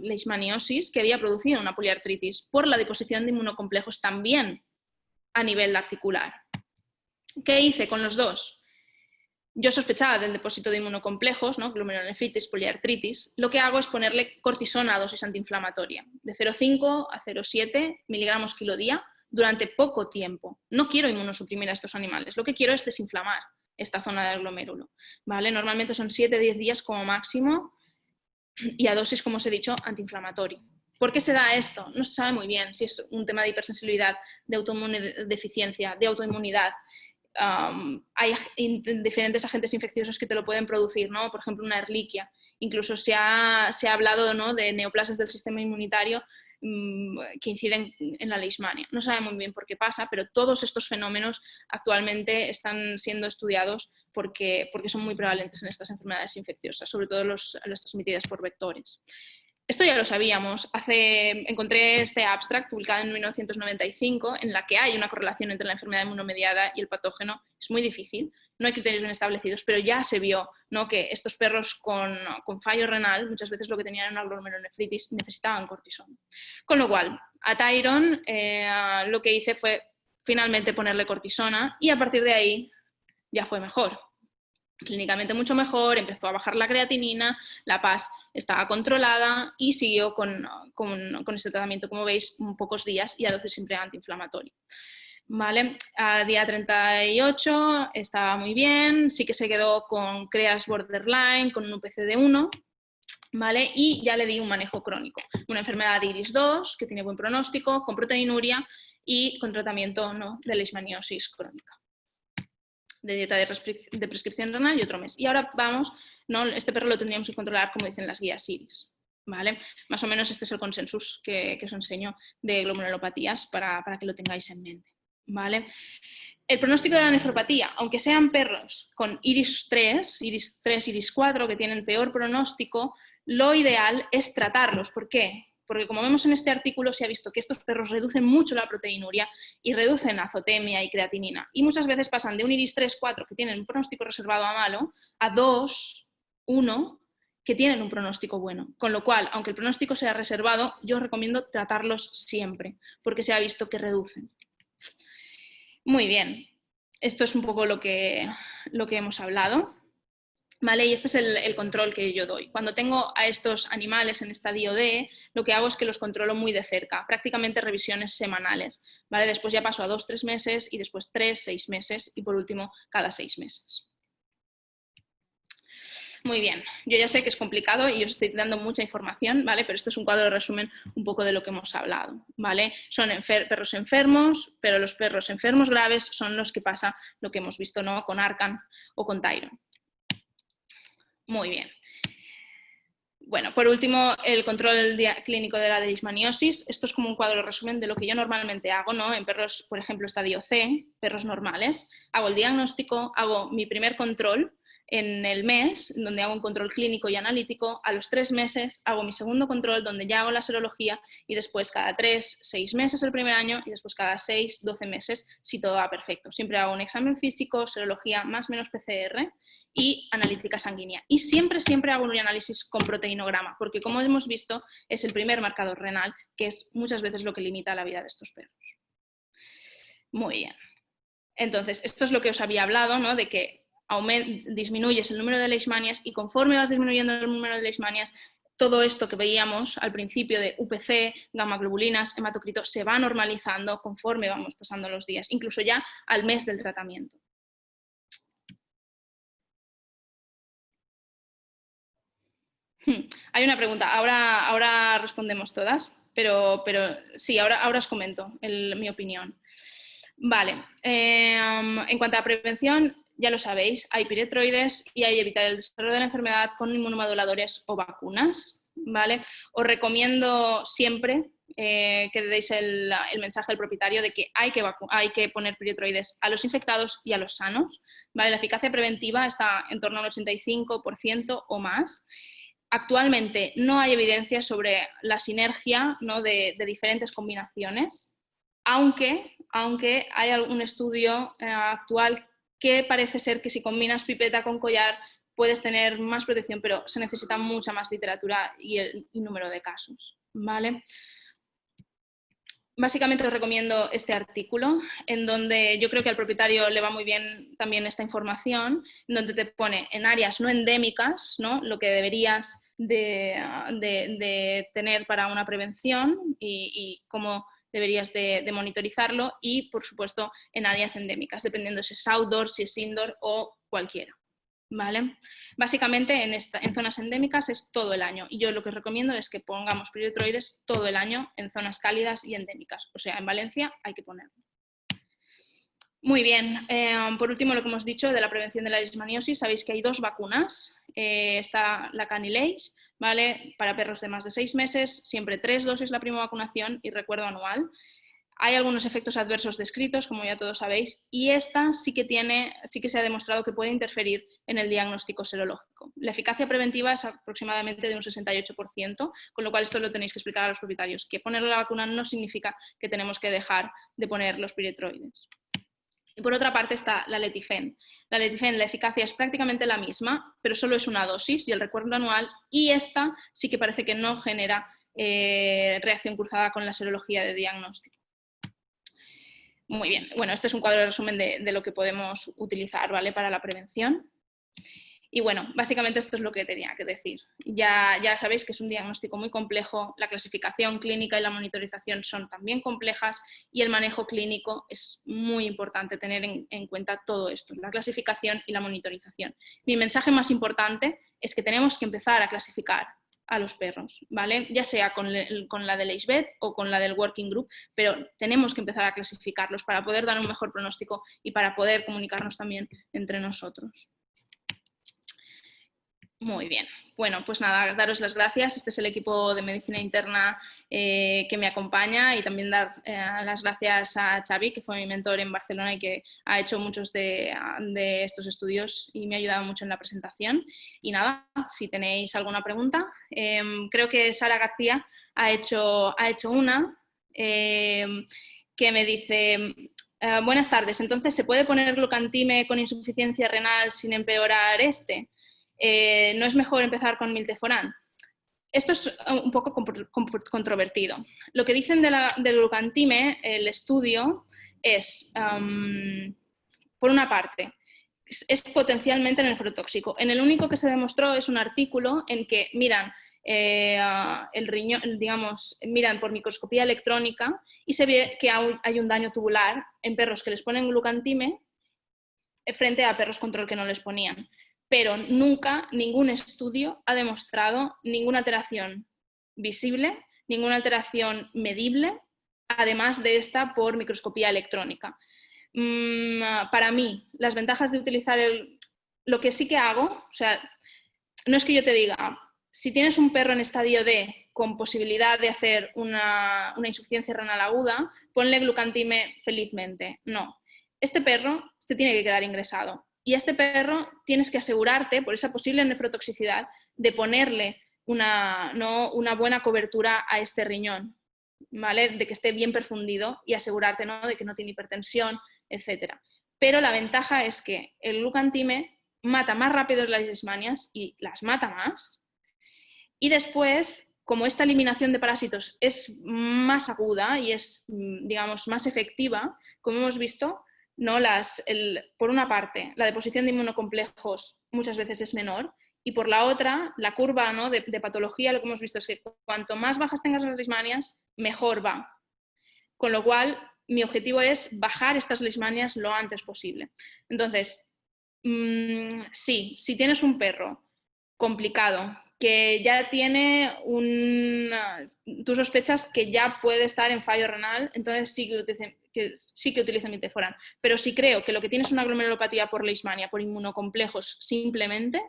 leishmaniosis que había producido una poliartritis por la deposición de inmunocomplejos también a nivel articular. ¿Qué hice con los dos? Yo sospechaba del depósito de inmunocomplejos, ¿no? Glomerulonefritis, poliartritis. Lo que hago es ponerle cortisona a dosis antiinflamatoria, de 0,5 a 0,7 miligramos kilo día durante poco tiempo. No quiero inmunosuprimir a estos animales, lo que quiero es desinflamar esta zona del glomérulo, ¿vale? Normalmente son 7-10 días como máximo y a dosis, como os he dicho, antiinflamatorio. ¿Por qué se da esto? No se sabe muy bien si es un tema de hipersensibilidad, de autoinmunodeficiencia, de autoinmunidad. Hay diferentes agentes infecciosos que te lo pueden producir, ¿no? Por ejemplo, una Ehrlichia. Incluso se ha hablado, ¿no?, de neoplasias del sistema inmunitario que inciden en la leishmania. No sabe muy bien por qué pasa, pero todos estos fenómenos actualmente están siendo estudiados porque son muy prevalentes en estas enfermedades infecciosas, sobre todo las transmitidas por vectores. Esto ya lo sabíamos. Encontré este abstract publicado en 1995 en la que hay una correlación entre la enfermedad inmunomediada y el patógeno. Es muy difícil, no hay criterios bien establecidos, pero ya se vio, ¿no?, que estos perros con fallo renal muchas veces lo que tenían era una glomerulonefritis y necesitaban cortisona. Con lo cual, a Tyron lo que hice fue finalmente ponerle cortisona y a partir de ahí ya fue mejor. Clínicamente mucho mejor, empezó a bajar la creatinina, la PAS estaba controlada y siguió con este tratamiento, como veis, pocos días y a dosis siempre antiinflamatorio. ¿Vale? A día 38 estaba muy bien, sí que se quedó con CREAS borderline, con un UPC de 1, ¿vale? Y ya le di un manejo crónico, una enfermedad de iris 2 que tiene buen pronóstico, con proteinuria y con tratamiento, ¿no?, de leishmaniosis crónica, de dieta de prescripción renal y otro mes. Y ahora vamos, ¿no?, este perro lo tendríamos que controlar como dicen las guías IRIS, ¿vale? Más o menos este es el consensus que os enseño de glomerulopatías para que lo tengáis en mente, ¿vale? El pronóstico de la nefropatía, aunque sean perros con iris 3, iris 4, que tienen peor pronóstico, lo ideal es tratarlos. ¿Por qué? porque como vemos en este artículo se ha visto que estos perros reducen mucho la proteinuria y reducen azotemia y creatinina, y muchas veces pasan de un IRIS 3-4 que tienen un pronóstico reservado a malo, a 2-1 que tienen un pronóstico bueno, con lo cual, aunque el pronóstico sea reservado, yo recomiendo tratarlos siempre, porque se ha visto que reducen. Muy bien, esto es un poco lo que hemos hablado. ¿Vale? Y este es el control que yo doy. Cuando tengo a estos animales en estadio D, lo que hago es que los controlo muy de cerca, prácticamente revisiones semanales. ¿Vale? Después ya paso a 2-3 meses y después 3-6 meses y por último cada 6 meses. Muy bien, yo ya sé que es complicado y os estoy dando mucha información, ¿vale? Pero esto es un cuadro de resumen un poco de lo que hemos hablado, ¿vale? Son perros enfermos, pero los perros enfermos graves son los que pasa lo que hemos visto, ¿no? Con Arcan o con Tyron. Muy bien. Bueno, por último, el control clínico de la leishmaniosis. Esto es como un cuadro de resumen de lo que yo normalmente hago, ¿no? En perros, por ejemplo, estadio C, perros normales. Hago el diagnóstico, hago mi primer control en el mes, donde hago un control clínico y analítico. A los 3 meses hago mi segundo control, donde ya hago la serología, y después cada 3-6 meses el primer año y después cada 6-12 meses, si todo va perfecto. Siempre hago un examen físico, serología más o menos PCR y analítica sanguínea. Y siempre hago un análisis con proteinograma, porque como hemos visto, es el primer marcador renal, que es muchas veces lo que limita la vida de estos perros. Muy bien. Entonces, esto es lo que os había hablado, ¿no? De que disminuyes el número de leishmanias y conforme vas disminuyendo el número de leishmanias, todo esto que veíamos al principio de UPC, gamma globulinas, hematocrito, se va normalizando conforme vamos pasando los días, incluso ya al mes del tratamiento. Hay una pregunta, ahora respondemos todas, pero sí, ahora os comento mi opinión. Vale, en cuanto a prevención, ya lo sabéis, hay piretroides y hay que evitar el desarrollo de la enfermedad con inmunomoduladores o vacunas, ¿vale? Os recomiendo siempre que deis el mensaje al propietario de que hay que poner piretroides a los infectados y a los sanos, ¿vale? La eficacia preventiva está en torno al 85% o más. Actualmente no hay evidencia sobre la sinergia, ¿no? de diferentes combinaciones, aunque hay algún estudio actual que parece ser que si combinas pipeta con collar puedes tener más protección, pero se necesita mucha más literatura y número de casos, ¿vale? Básicamente os recomiendo este artículo, en donde yo creo que al propietario le va muy bien también esta información, en donde te pone en áreas no endémicas, ¿no? Lo que deberías de tener para una prevención y cómo deberías de monitorizarlo, y por supuesto en áreas endémicas, dependiendo si es outdoor, si es indoor o cualquiera. ¿Vale? Básicamente en zonas endémicas es todo el año, y yo lo que os recomiendo es que pongamos piretroides todo el año en zonas cálidas y endémicas, o sea, en Valencia hay que ponerlo. Muy bien, por último lo que hemos dicho de la prevención de la leishmaniosis, sabéis que hay 2 vacunas, está la Canilage, ¿vale? Para perros de más de 6 meses, siempre 3 dosis la primera vacunación y recuerdo anual. Hay algunos efectos adversos descritos, como ya todos sabéis, y esta sí que se ha demostrado que puede interferir en el diagnóstico serológico. La eficacia preventiva es aproximadamente de un 68%, con lo cual esto lo tenéis que explicar a los propietarios, que ponerle la vacuna no significa que tenemos que dejar de poner los piretroides. Y por otra parte está la Letifen. La Letifen, la eficacia es prácticamente la misma, pero solo es una dosis y el recuerdo anual, y esta sí que parece que no genera reacción cruzada con la serología de diagnóstico. Muy bien, bueno, este es un cuadro de resumen de lo que podemos utilizar, ¿vale? Para la prevención. Y bueno, básicamente esto es lo que tenía que decir. Ya sabéis que es un diagnóstico muy complejo, la clasificación clínica y la monitorización son también complejas, y el manejo clínico es muy importante tener en cuenta todo esto, la clasificación y la monitorización. Mi mensaje más importante es que tenemos que empezar a clasificar a los perros, ¿vale? Ya sea con la del Leishvet o con la del Working Group, pero tenemos que empezar a clasificarlos para poder dar un mejor pronóstico y para poder comunicarnos también entre nosotros. Muy bien. Bueno, pues nada, daros las gracias. Este es el equipo de medicina interna que me acompaña, y también dar las gracias a Xavi, que fue mi mentor en Barcelona y que ha hecho muchos de estos estudios y me ha ayudado mucho en la presentación. Y nada, si tenéis alguna pregunta, creo que Sara García ha hecho una que me dice: buenas tardes, entonces, ¿se puede poner glucantime con insuficiencia renal sin empeorar este? ¿No es mejor empezar con milteforán? Esto es un poco controvertido. Lo que dicen del glucantime, el estudio, es, por una parte, es potencialmente nefrotóxico. En el único que se demostró es un artículo en que miran el riñón, digamos, miran por microscopía electrónica y se ve que hay un daño tubular en perros que les ponen glucantime frente a perros control que no les ponían. Pero nunca ningún estudio ha demostrado ninguna alteración visible, ninguna alteración medible, además de esta por microscopía electrónica. Para mí, las ventajas de utilizar lo que sí que hago, o sea, no es que yo te diga, si tienes un perro en estadio D con posibilidad de hacer una insuficiencia renal aguda, ponle glucantime felizmente. No. Este perro se tiene que quedar ingresado. Y a este perro tienes que asegurarte, por esa posible nefrotoxicidad, de ponerle una buena cobertura a este riñón, ¿vale? De que esté bien perfundido y asegurarte, ¿no?, de que no tiene hipertensión, etc. Pero la ventaja es que el glucantime mata más rápido las leishmanias y las mata más. Y después, como esta eliminación de parásitos es más aguda y es, digamos, más efectiva, como hemos visto, ¿no? Por una parte, la deposición de inmunocomplejos muchas veces es menor, y por la otra, la curva, ¿no?, de patología, lo que hemos visto es que cuanto más bajas tengas las leishmanias, mejor va. Con lo cual, mi objetivo es bajar estas leishmanias lo antes posible. Entonces, sí, si tienes un perro complicado, que ya tiene tú sospechas que ya puede estar en fallo renal, entonces sí que utilicen milteforán. Pero si creo que lo que tiene es una glomerulopatía por leishmania, por inmunocomplejos simplemente,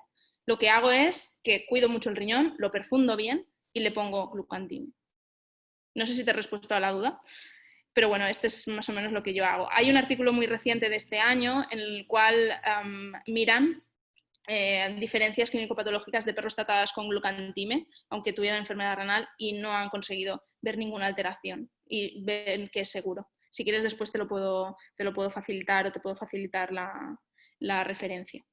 lo que hago es que cuido mucho el riñón, lo perfundo bien y le pongo glucantime. No sé si te he respuesto a la duda, pero bueno, este es más o menos lo que yo hago. Hay un artículo muy reciente de este año en el cual miran diferencias clínico-patológicas de perros tratadas con glucantime, aunque tuvieran enfermedad renal, y no han conseguido ver ninguna alteración y ven que es seguro. Si quieres, después te lo puedo facilitar, o te puedo facilitar la referencia.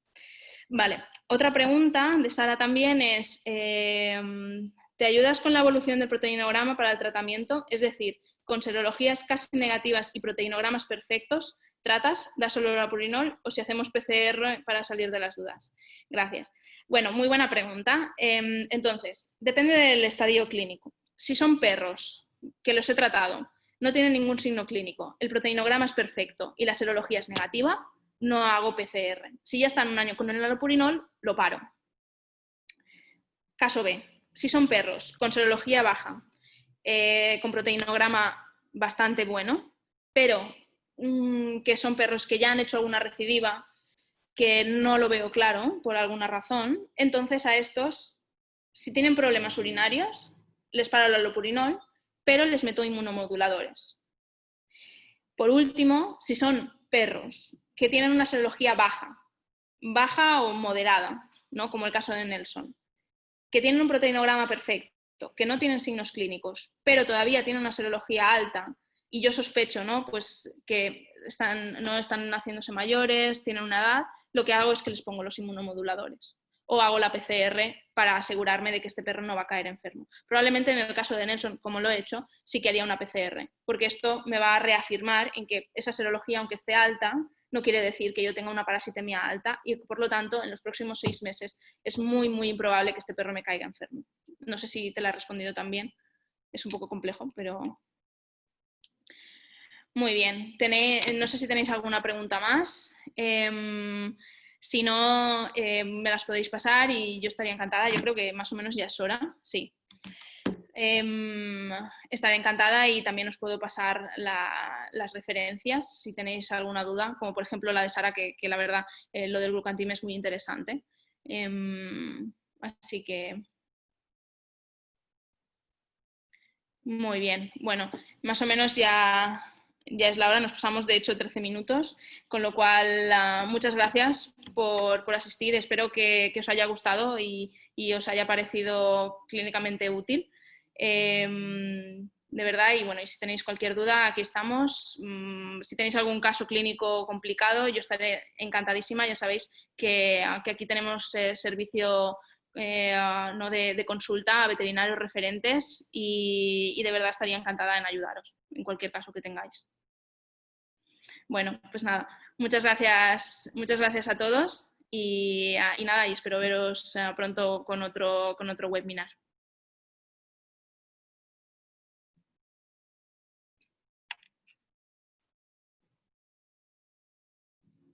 Vale, otra pregunta de Sara también es: ¿te ayudas con la evolución del proteinograma para el tratamiento? Es decir, con serologías casi negativas y proteinogramas perfectos, ¿tratas? ¿Das solo olapurinol o si hacemos PCR para salir de las dudas? Gracias. Bueno, muy buena pregunta. Entonces, depende del estadio clínico. Si son perros que los he tratado, no tienen ningún signo clínico, el proteinograma es perfecto y la serología es negativa, no hago PCR. Si ya están un año con el olapurinol, lo paro. Caso B. Si son perros con serología baja, con proteinograma bastante bueno, pero que son perros que ya han hecho alguna recidiva, que no lo veo claro por alguna razón, entonces a estos, si tienen problemas urinarios, les paro el allopurinol, pero les meto inmunomoduladores. Por último, si son perros que tienen una serología baja o moderada, ¿no?, como el caso de Nelson, que tienen un proteinograma perfecto, que no tienen signos clínicos, pero todavía tienen una serología alta, y yo sospecho, ¿no?, pues que no están haciéndose mayores, tienen una edad, lo que hago es que les pongo los inmunomoduladores. O hago la PCR para asegurarme de que este perro no va a caer enfermo. Probablemente en el caso de Nelson, como lo he hecho, sí que haría una PCR, porque esto me va a reafirmar en que esa serología, aunque esté alta, no quiere decir que yo tenga una parasitemia alta, y por lo tanto, en los próximos 6 meses es muy, muy improbable que este perro me caiga enfermo. No sé si te la he respondido también. Es un poco complejo, pero... Muy bien. No sé si tenéis alguna pregunta más. Si no, me las podéis pasar y yo estaría encantada. Yo creo que más o menos ya es hora. Sí. Estaré encantada, y también os puedo pasar las referencias si tenéis alguna duda, como por ejemplo la de Sara, que la verdad lo del glucantime es muy interesante. Así que muy bien. Bueno, más o menos ya es la hora, nos pasamos de hecho 13 minutos, con lo cual muchas gracias por asistir, espero que os haya gustado y os haya parecido clínicamente útil. De verdad, y bueno, y si tenéis cualquier duda, aquí estamos. Si tenéis algún caso clínico complicado, yo estaré encantadísima, ya sabéis que aquí tenemos servicio ¿no? de consulta a veterinarios referentes y de verdad estaría encantada en ayudaros en cualquier caso que tengáis. Bueno, pues nada, muchas gracias a todos y nada, y espero veros pronto con otro webinar.